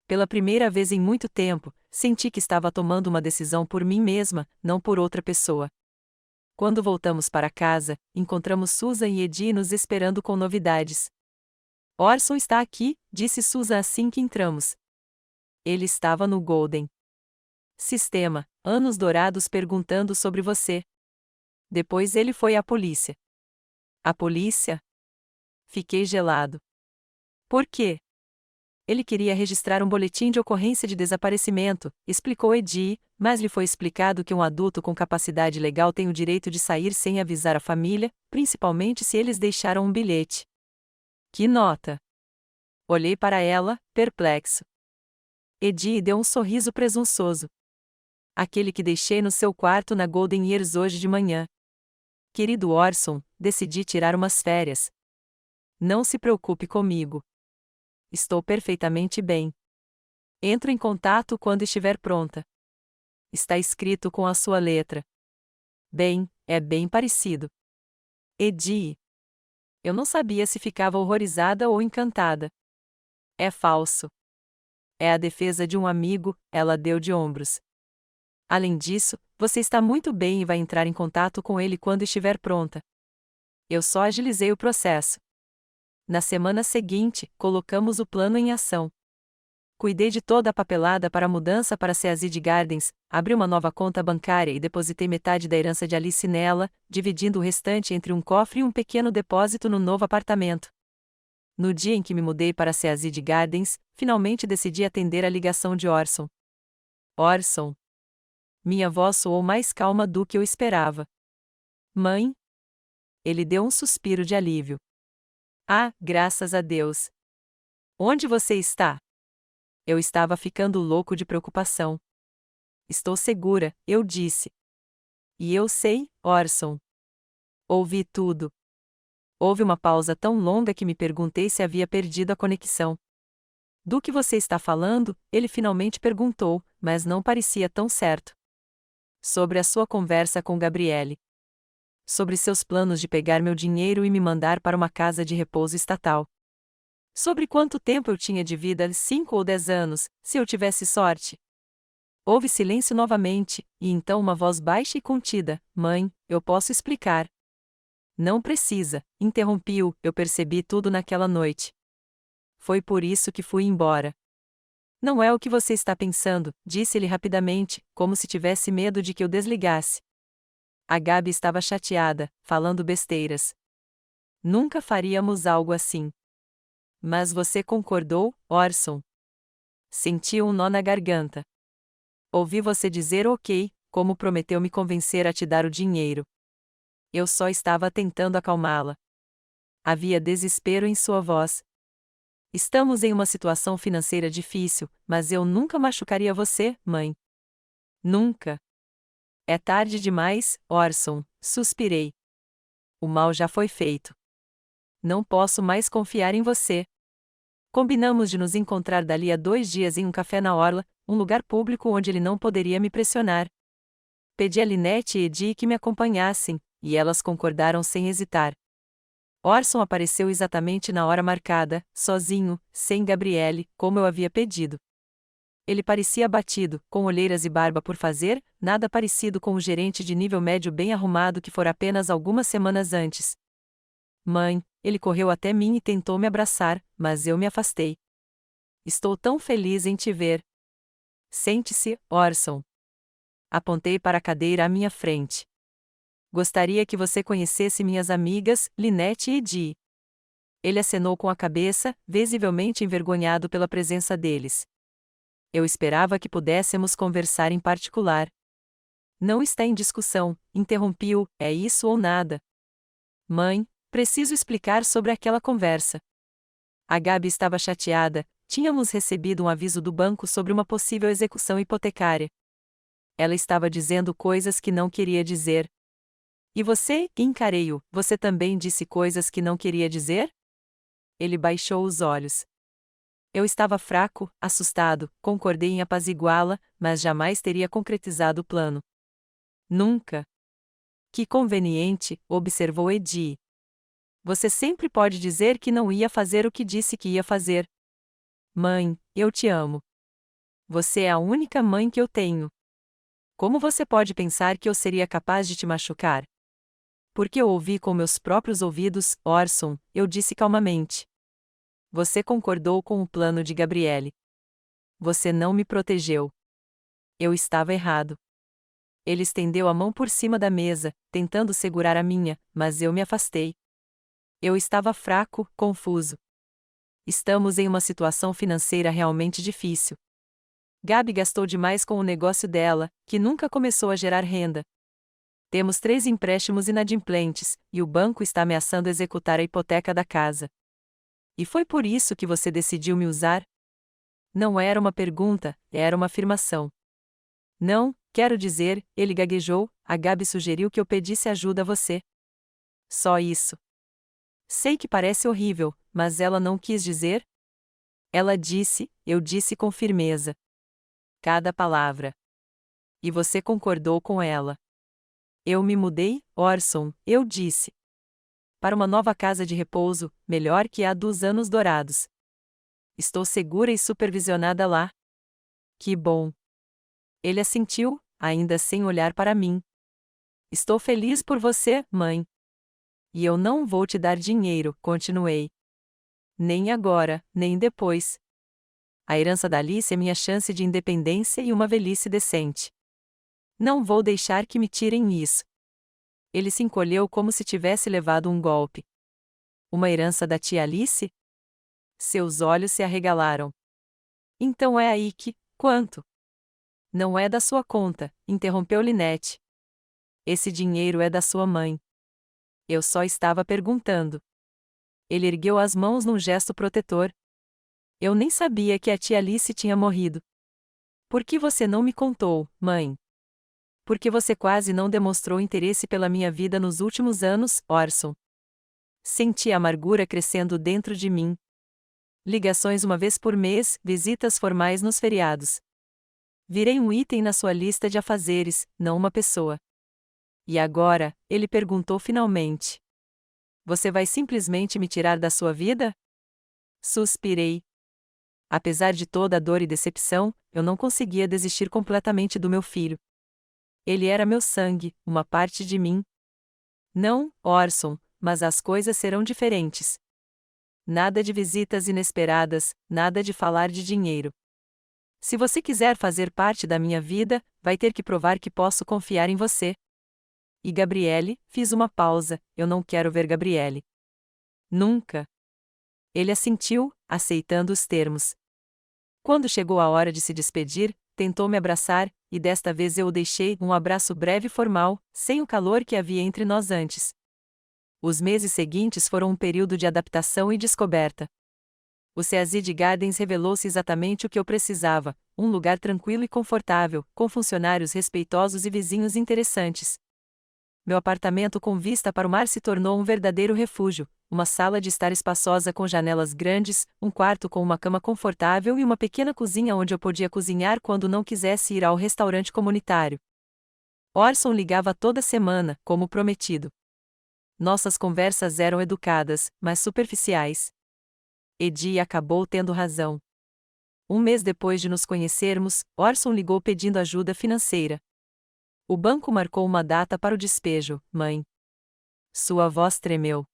Pela primeira vez em muito tempo, senti que estava tomando uma decisão por mim mesma, não por outra pessoa. Quando voltamos para casa, encontramos Susan e Eddie nos esperando com novidades. Orson está aqui, disse Susan assim que entramos. Ele estava no Golden Sistema, anos dourados perguntando sobre você. Depois ele foi à polícia. A polícia? Fiquei gelado. Por quê? Ele queria registrar um boletim de ocorrência de desaparecimento, explicou Eddie, mas lhe foi explicado que um adulto com capacidade legal tem o direito de sair sem avisar a família, principalmente se eles deixaram um bilhete. Que nota! Olhei para ela, perplexo. Eddie deu um sorriso presunçoso. Aquele que deixei no seu quarto na Golden Years hoje de manhã. Querido Orson, decidi tirar umas férias. Não se preocupe comigo. Estou perfeitamente bem. Entro em contato quando estiver pronta. Está escrito com a sua letra. Bem, é bem parecido. Eddie. Eu não sabia se ficava horrorizada ou encantada. É falso. É a defesa de um amigo, ela deu de ombros. Além disso, você está muito bem e vai entrar em contato com ele quando estiver pronta. Eu só agilizei o processo. Na semana seguinte, colocamos o plano em ação. Cuidei de toda a papelada para a mudança para Seaside Gardens, abri uma nova conta bancária e depositei metade da herança de Alice nela, dividindo o restante entre um cofre e um pequeno depósito no novo apartamento. No dia em que me mudei para Seaside Gardens, finalmente decidi atender a ligação de Orson. Orson. Minha voz soou mais calma do que eu esperava. Mãe? Ele deu um suspiro de alívio. Ah, graças a Deus. Onde você está? Eu estava ficando louco de preocupação. Estou segura, eu disse. E eu sei, Orson. Ouvi tudo. Houve uma pausa tão longa que me perguntei se havia perdido a conexão. Do que você está falando? Ele finalmente perguntou, mas não parecia tão certo. Sobre a sua conversa com Gabriele. Sobre seus planos de pegar meu dinheiro e me mandar para uma casa de repouso estatal. Sobre quanto tempo eu tinha de vida, 5 ou 10 anos, se eu tivesse sorte. Houve silêncio novamente, e então uma voz baixa e contida: Mãe, eu posso explicar. Não precisa, interrompi-o, eu percebi tudo naquela noite. Foi por isso que fui embora. Não é o que você está pensando, disse-ele rapidamente, como se tivesse medo de que eu desligasse. A Gabi estava chateada, falando besteiras. Nunca faríamos algo assim. Mas você concordou, Orson? Senti um nó na garganta. Ouvi você dizer ok, como prometeu me convencer a te dar o dinheiro. Eu só estava tentando acalmá-la. Havia desespero em sua voz. Estamos em uma situação financeira difícil, mas eu nunca machucaria você, mãe. Nunca. É tarde demais, Orson, suspirei. O mal já foi feito. Não posso mais confiar em você. Combinamos de nos encontrar dali a 2 dias em um café na orla, um lugar público onde ele não poderia me pressionar. Pedi a Lynette e Eddie que me acompanhassem, e elas concordaram sem hesitar. Orson apareceu exatamente na hora marcada, sozinho, sem Gabrielle, como eu havia pedido. Ele parecia abatido, com olheiras e barba por fazer, nada parecido com o gerente de nível médio bem arrumado que fora apenas algumas semanas antes. Mãe, ele correu até mim e tentou me abraçar, mas eu me afastei. Estou tão feliz em te ver. Sente-se, Orson. Apontei para a cadeira à minha frente. Gostaria que você conhecesse minhas amigas, Lynette e Eddie. Ele acenou com a cabeça, visivelmente envergonhado pela presença deles. Eu esperava que pudéssemos conversar em particular. Não está em discussão, interrompi-o, é isso ou nada. Mãe, preciso explicar sobre aquela conversa. A Gabi estava chateada, tínhamos recebido um aviso do banco sobre uma possível execução hipotecária. Ela estava dizendo coisas que não queria dizer. E você, encarei-o, você também disse coisas que não queria dizer? Ele baixou os olhos. Eu estava fraco, assustado, concordei em apaziguá-la, mas jamais teria concretizado o plano. Nunca. Que conveniente, observou Eddie. Você sempre pode dizer que não ia fazer o que disse que ia fazer. Mãe, eu te amo. Você é a única mãe que eu tenho. Como você pode pensar que eu seria capaz de te machucar? Porque eu ouvi com meus próprios ouvidos, Orson, eu disse calmamente. Você concordou com o plano de Gabrielle. Você não me protegeu. Eu estava errado. Ele estendeu a mão por cima da mesa, tentando segurar a minha, mas eu me afastei. Eu estava fraco, confuso. Estamos em uma situação financeira realmente difícil. Gabi gastou demais com o negócio dela, que nunca começou a gerar renda. Temos 3 empréstimos inadimplentes, e o banco está ameaçando executar a hipoteca da casa. E foi por isso que você decidiu me usar? Não era uma pergunta, era uma afirmação. Não, quero dizer, ele gaguejou, a Gabi sugeriu que eu pedisse ajuda a você. Só isso. Sei que parece horrível, mas ela não quis dizer? Ela disse, eu disse com firmeza. Cada palavra. E você concordou com ela. Eu me mudei, Orson, eu disse. Para uma nova casa de repouso, melhor que a dos anos dourados. Estou segura e supervisionada lá. Que bom. Ele assentiu, ainda sem olhar para mim. Estou feliz por você, mãe. E eu não vou te dar dinheiro, continuei. Nem agora, nem depois. A herança da Alice é minha chance de independência e uma velhice decente. Não vou deixar que me tirem isso. Ele se encolheu como se tivesse levado um golpe. Uma herança da tia Alice? Seus olhos se arregalaram. Então é aí que, quanto? Não é da sua conta, interrompeu Lynette. Esse dinheiro é da sua mãe. Eu só estava perguntando. Ele ergueu as mãos num gesto protetor. Eu nem sabia que a tia Alice tinha morrido. Por que você não me contou, mãe? Porque você quase não demonstrou interesse pela minha vida nos últimos anos, Orson. Senti a amargura crescendo dentro de mim. Ligações uma vez por mês, visitas formais nos feriados. Virei um item na sua lista de afazeres, não uma pessoa. E agora, ele perguntou finalmente. Você vai simplesmente me tirar da sua vida? Suspirei. Apesar de toda a dor e decepção, eu não conseguia desistir completamente do meu filho. Ele era meu sangue, uma parte de mim. Não, Orson, mas as coisas serão diferentes. Nada de visitas inesperadas, nada de falar de dinheiro. Se você quiser fazer parte da minha vida, vai ter que provar que posso confiar em você. E Gabrielle, fiz uma pausa, eu não quero ver Gabrielle. Nunca. Ele assentiu, aceitando os termos. Quando chegou a hora de se despedir, tentou me abraçar, e desta vez eu o deixei, um abraço breve e formal, sem o calor que havia entre nós antes. Os meses seguintes foram um período de adaptação e descoberta. O Seazid Gardens revelou-se exatamente o que eu precisava, um lugar tranquilo e confortável, com funcionários respeitosos e vizinhos interessantes. Meu apartamento com vista para o mar se tornou um verdadeiro refúgio, uma sala de estar espaçosa com janelas grandes, um quarto com uma cama confortável e uma pequena cozinha onde eu podia cozinhar quando não quisesse ir ao restaurante comunitário. Orson ligava toda semana, como prometido. Nossas conversas eram educadas, mas superficiais. Eddie acabou tendo razão. Um mês depois de nos conhecermos, Orson ligou pedindo ajuda financeira. O banco marcou uma data para o despejo, mãe. Sua voz tremeu.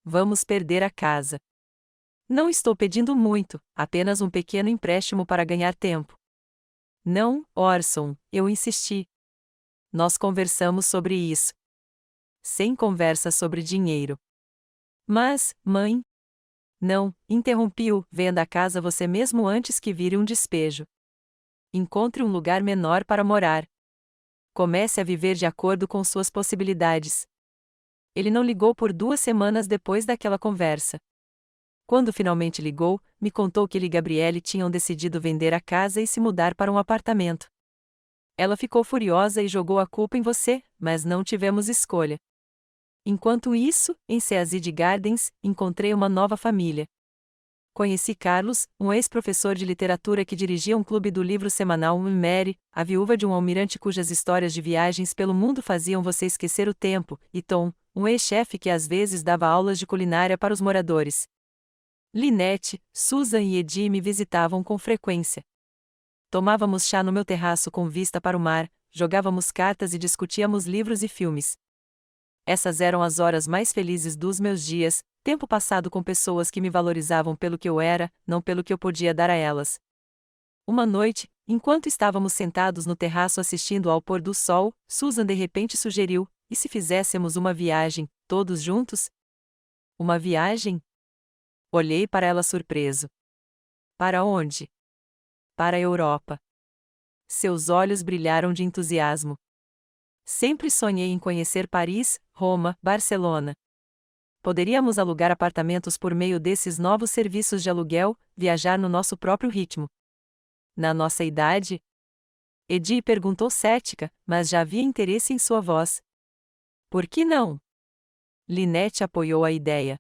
Vamos perder a casa. Não estou pedindo muito, apenas um pequeno empréstimo para ganhar tempo. Não, Orson, eu insisti. Nós conversamos sobre isso. Sem conversa sobre dinheiro. Mas, mãe. Não, interrompi-o, venda a casa você mesmo antes que vire um despejo. Encontre um lugar menor para morar. Comece a viver de acordo com suas possibilidades. Ele não ligou por 2 semanas depois daquela conversa. Quando finalmente ligou, me contou que ele e Gabriele tinham decidido vender a casa e se mudar para um apartamento. Ela ficou furiosa e jogou a culpa em você, mas não tivemos escolha. Enquanto isso, em Seaside Gardens, encontrei uma nova família. Conheci Carlos, um ex-professor de literatura que dirigia um clube do livro semanal Mary, a viúva de um almirante cujas histórias de viagens pelo mundo faziam você esquecer o tempo, e Tom, um ex-chefe que às vezes dava aulas de culinária para os moradores. Lynette, Susan e Eddie me visitavam com frequência. Tomávamos chá no meu terraço com vista para o mar, jogávamos cartas e discutíamos livros e filmes. Essas eram as horas mais felizes dos meus dias, tempo passado com pessoas que me valorizavam pelo que eu era, não pelo que eu podia dar a elas. Uma noite, enquanto estávamos sentados no terraço assistindo ao pôr do sol, Susan de repente sugeriu: e se fizéssemos uma viagem, todos juntos? Uma viagem? Olhei para ela surpreso. Para onde? Para a Europa. Seus olhos brilharam de entusiasmo. Sempre sonhei em conhecer Paris, Roma, Barcelona. Poderíamos alugar apartamentos por meio desses novos serviços de aluguel, viajar no nosso próprio ritmo. Na nossa idade? Eddie perguntou cética, mas já havia interesse em sua voz. Por que não? Lynette apoiou a ideia.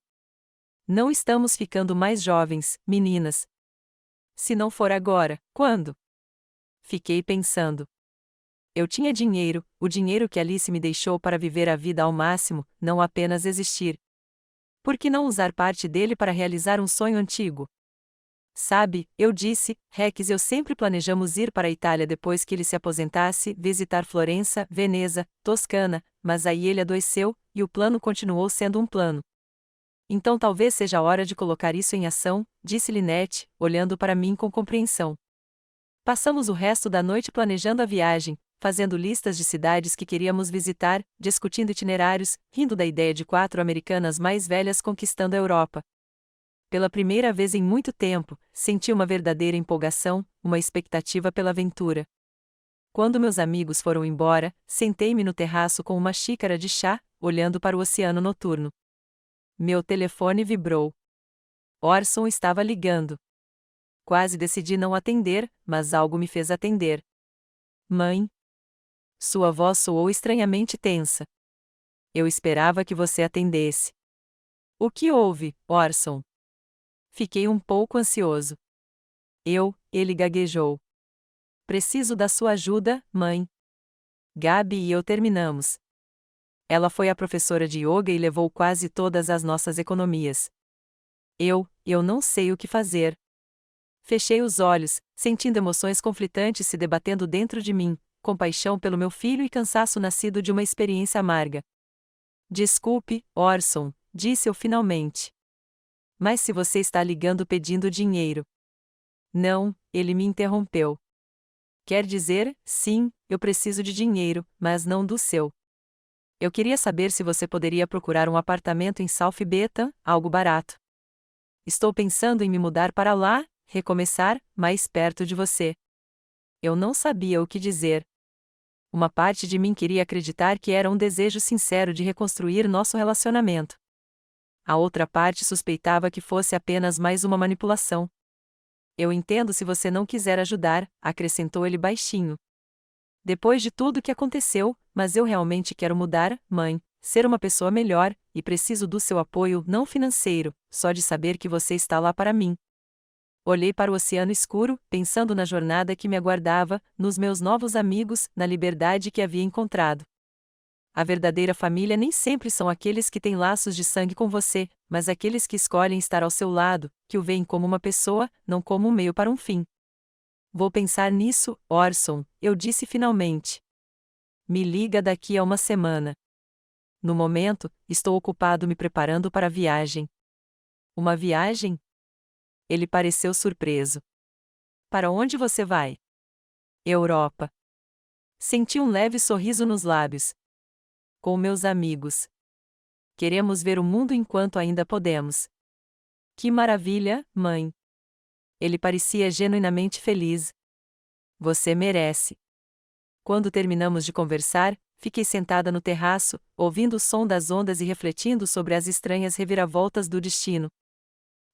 Não estamos ficando mais jovens, meninas. Se não for agora, quando? Fiquei pensando. Eu tinha dinheiro, o dinheiro que Alice me deixou para viver a vida ao máximo, não apenas existir. Por que não usar parte dele para realizar um sonho antigo? Sabe, eu disse, Rex e eu sempre planejamos ir para a Itália depois que ele se aposentasse, visitar Florença, Veneza, Toscana, mas aí ele adoeceu, e o plano continuou sendo um plano. Então talvez seja a hora de colocar isso em ação, disse Lynette, olhando para mim com compreensão. Passamos o resto da noite planejando a viagem, fazendo listas de cidades que queríamos visitar, discutindo itinerários, rindo da ideia de 4 americanas mais velhas conquistando a Europa. Pela primeira vez em muito tempo, senti uma verdadeira empolgação, uma expectativa pela aventura. Quando meus amigos foram embora, sentei-me no terraço com uma xícara de chá, olhando para o oceano noturno. Meu telefone vibrou. Orson estava ligando. Quase decidi não atender, mas algo me fez atender. Mãe? Sua voz soou estranhamente tensa. Eu esperava que você atendesse. O que houve, Orson? Fiquei um pouco ansioso. Ele gaguejou. Preciso da sua ajuda, mãe. Gabi e eu terminamos. Ela foi a professora de yoga e levou quase todas as nossas economias. Eu não sei o que fazer. Fechei os olhos, sentindo emoções conflitantes se debatendo dentro de mim, compaixão pelo meu filho e cansaço nascido de uma experiência amarga. Desculpe, Orson, disse eu finalmente. Mas se você está ligando pedindo dinheiro. Não, ele me interrompeu. Quer dizer, sim, eu preciso de dinheiro, mas não do seu. Eu queria saber se você poderia procurar um apartamento em South Beta, algo barato. Estou pensando em me mudar para lá, recomeçar, mais perto de você. Eu não sabia o que dizer. Uma parte de mim queria acreditar que era um desejo sincero de reconstruir nosso relacionamento. A outra parte suspeitava que fosse apenas mais uma manipulação. Eu entendo se você não quiser ajudar, acrescentou ele baixinho. Depois de tudo o que aconteceu, mas eu realmente quero mudar, mãe, ser uma pessoa melhor, e preciso do seu apoio não financeiro, só de saber que você está lá para mim. Olhei para o oceano escuro, pensando na jornada que me aguardava, nos meus novos amigos, na liberdade que havia encontrado. A verdadeira família nem sempre são aqueles que têm laços de sangue com você, mas aqueles que escolhem estar ao seu lado, que o veem como uma pessoa, não como um meio para um fim. Vou pensar nisso, Orson, eu disse finalmente. Me liga daqui a uma semana. No momento, estou ocupado me preparando para a viagem. Uma viagem? Ele pareceu surpreso. Para onde você vai? Europa. Senti um leve sorriso nos lábios. Com meus amigos. Queremos ver o mundo enquanto ainda podemos. Que maravilha, mãe. Ele parecia genuinamente feliz. Você merece. Quando terminamos de conversar, fiquei sentada no terraço, ouvindo o som das ondas e refletindo sobre as estranhas reviravoltas do destino.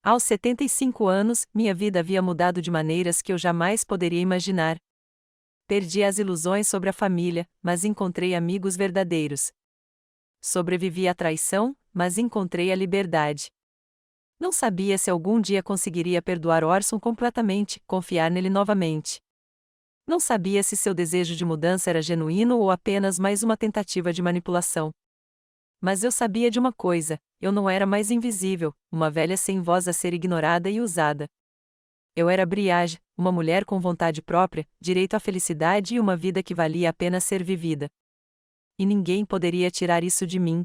Aos 75 anos, minha vida havia mudado de maneiras que eu jamais poderia imaginar. Perdi as ilusões sobre a família, mas encontrei amigos verdadeiros. Sobrevivi à traição, mas encontrei a liberdade. Não sabia se algum dia conseguiria perdoar Orson completamente, confiar nele novamente. Não sabia se seu desejo de mudança era genuíno ou apenas mais uma tentativa de manipulação. Mas eu sabia de uma coisa: eu não era mais invisível, uma velha sem voz a ser ignorada e usada. Eu era Briage, uma mulher com vontade própria, direito à felicidade e uma vida que valia a pena ser vivida. E ninguém poderia tirar isso de mim.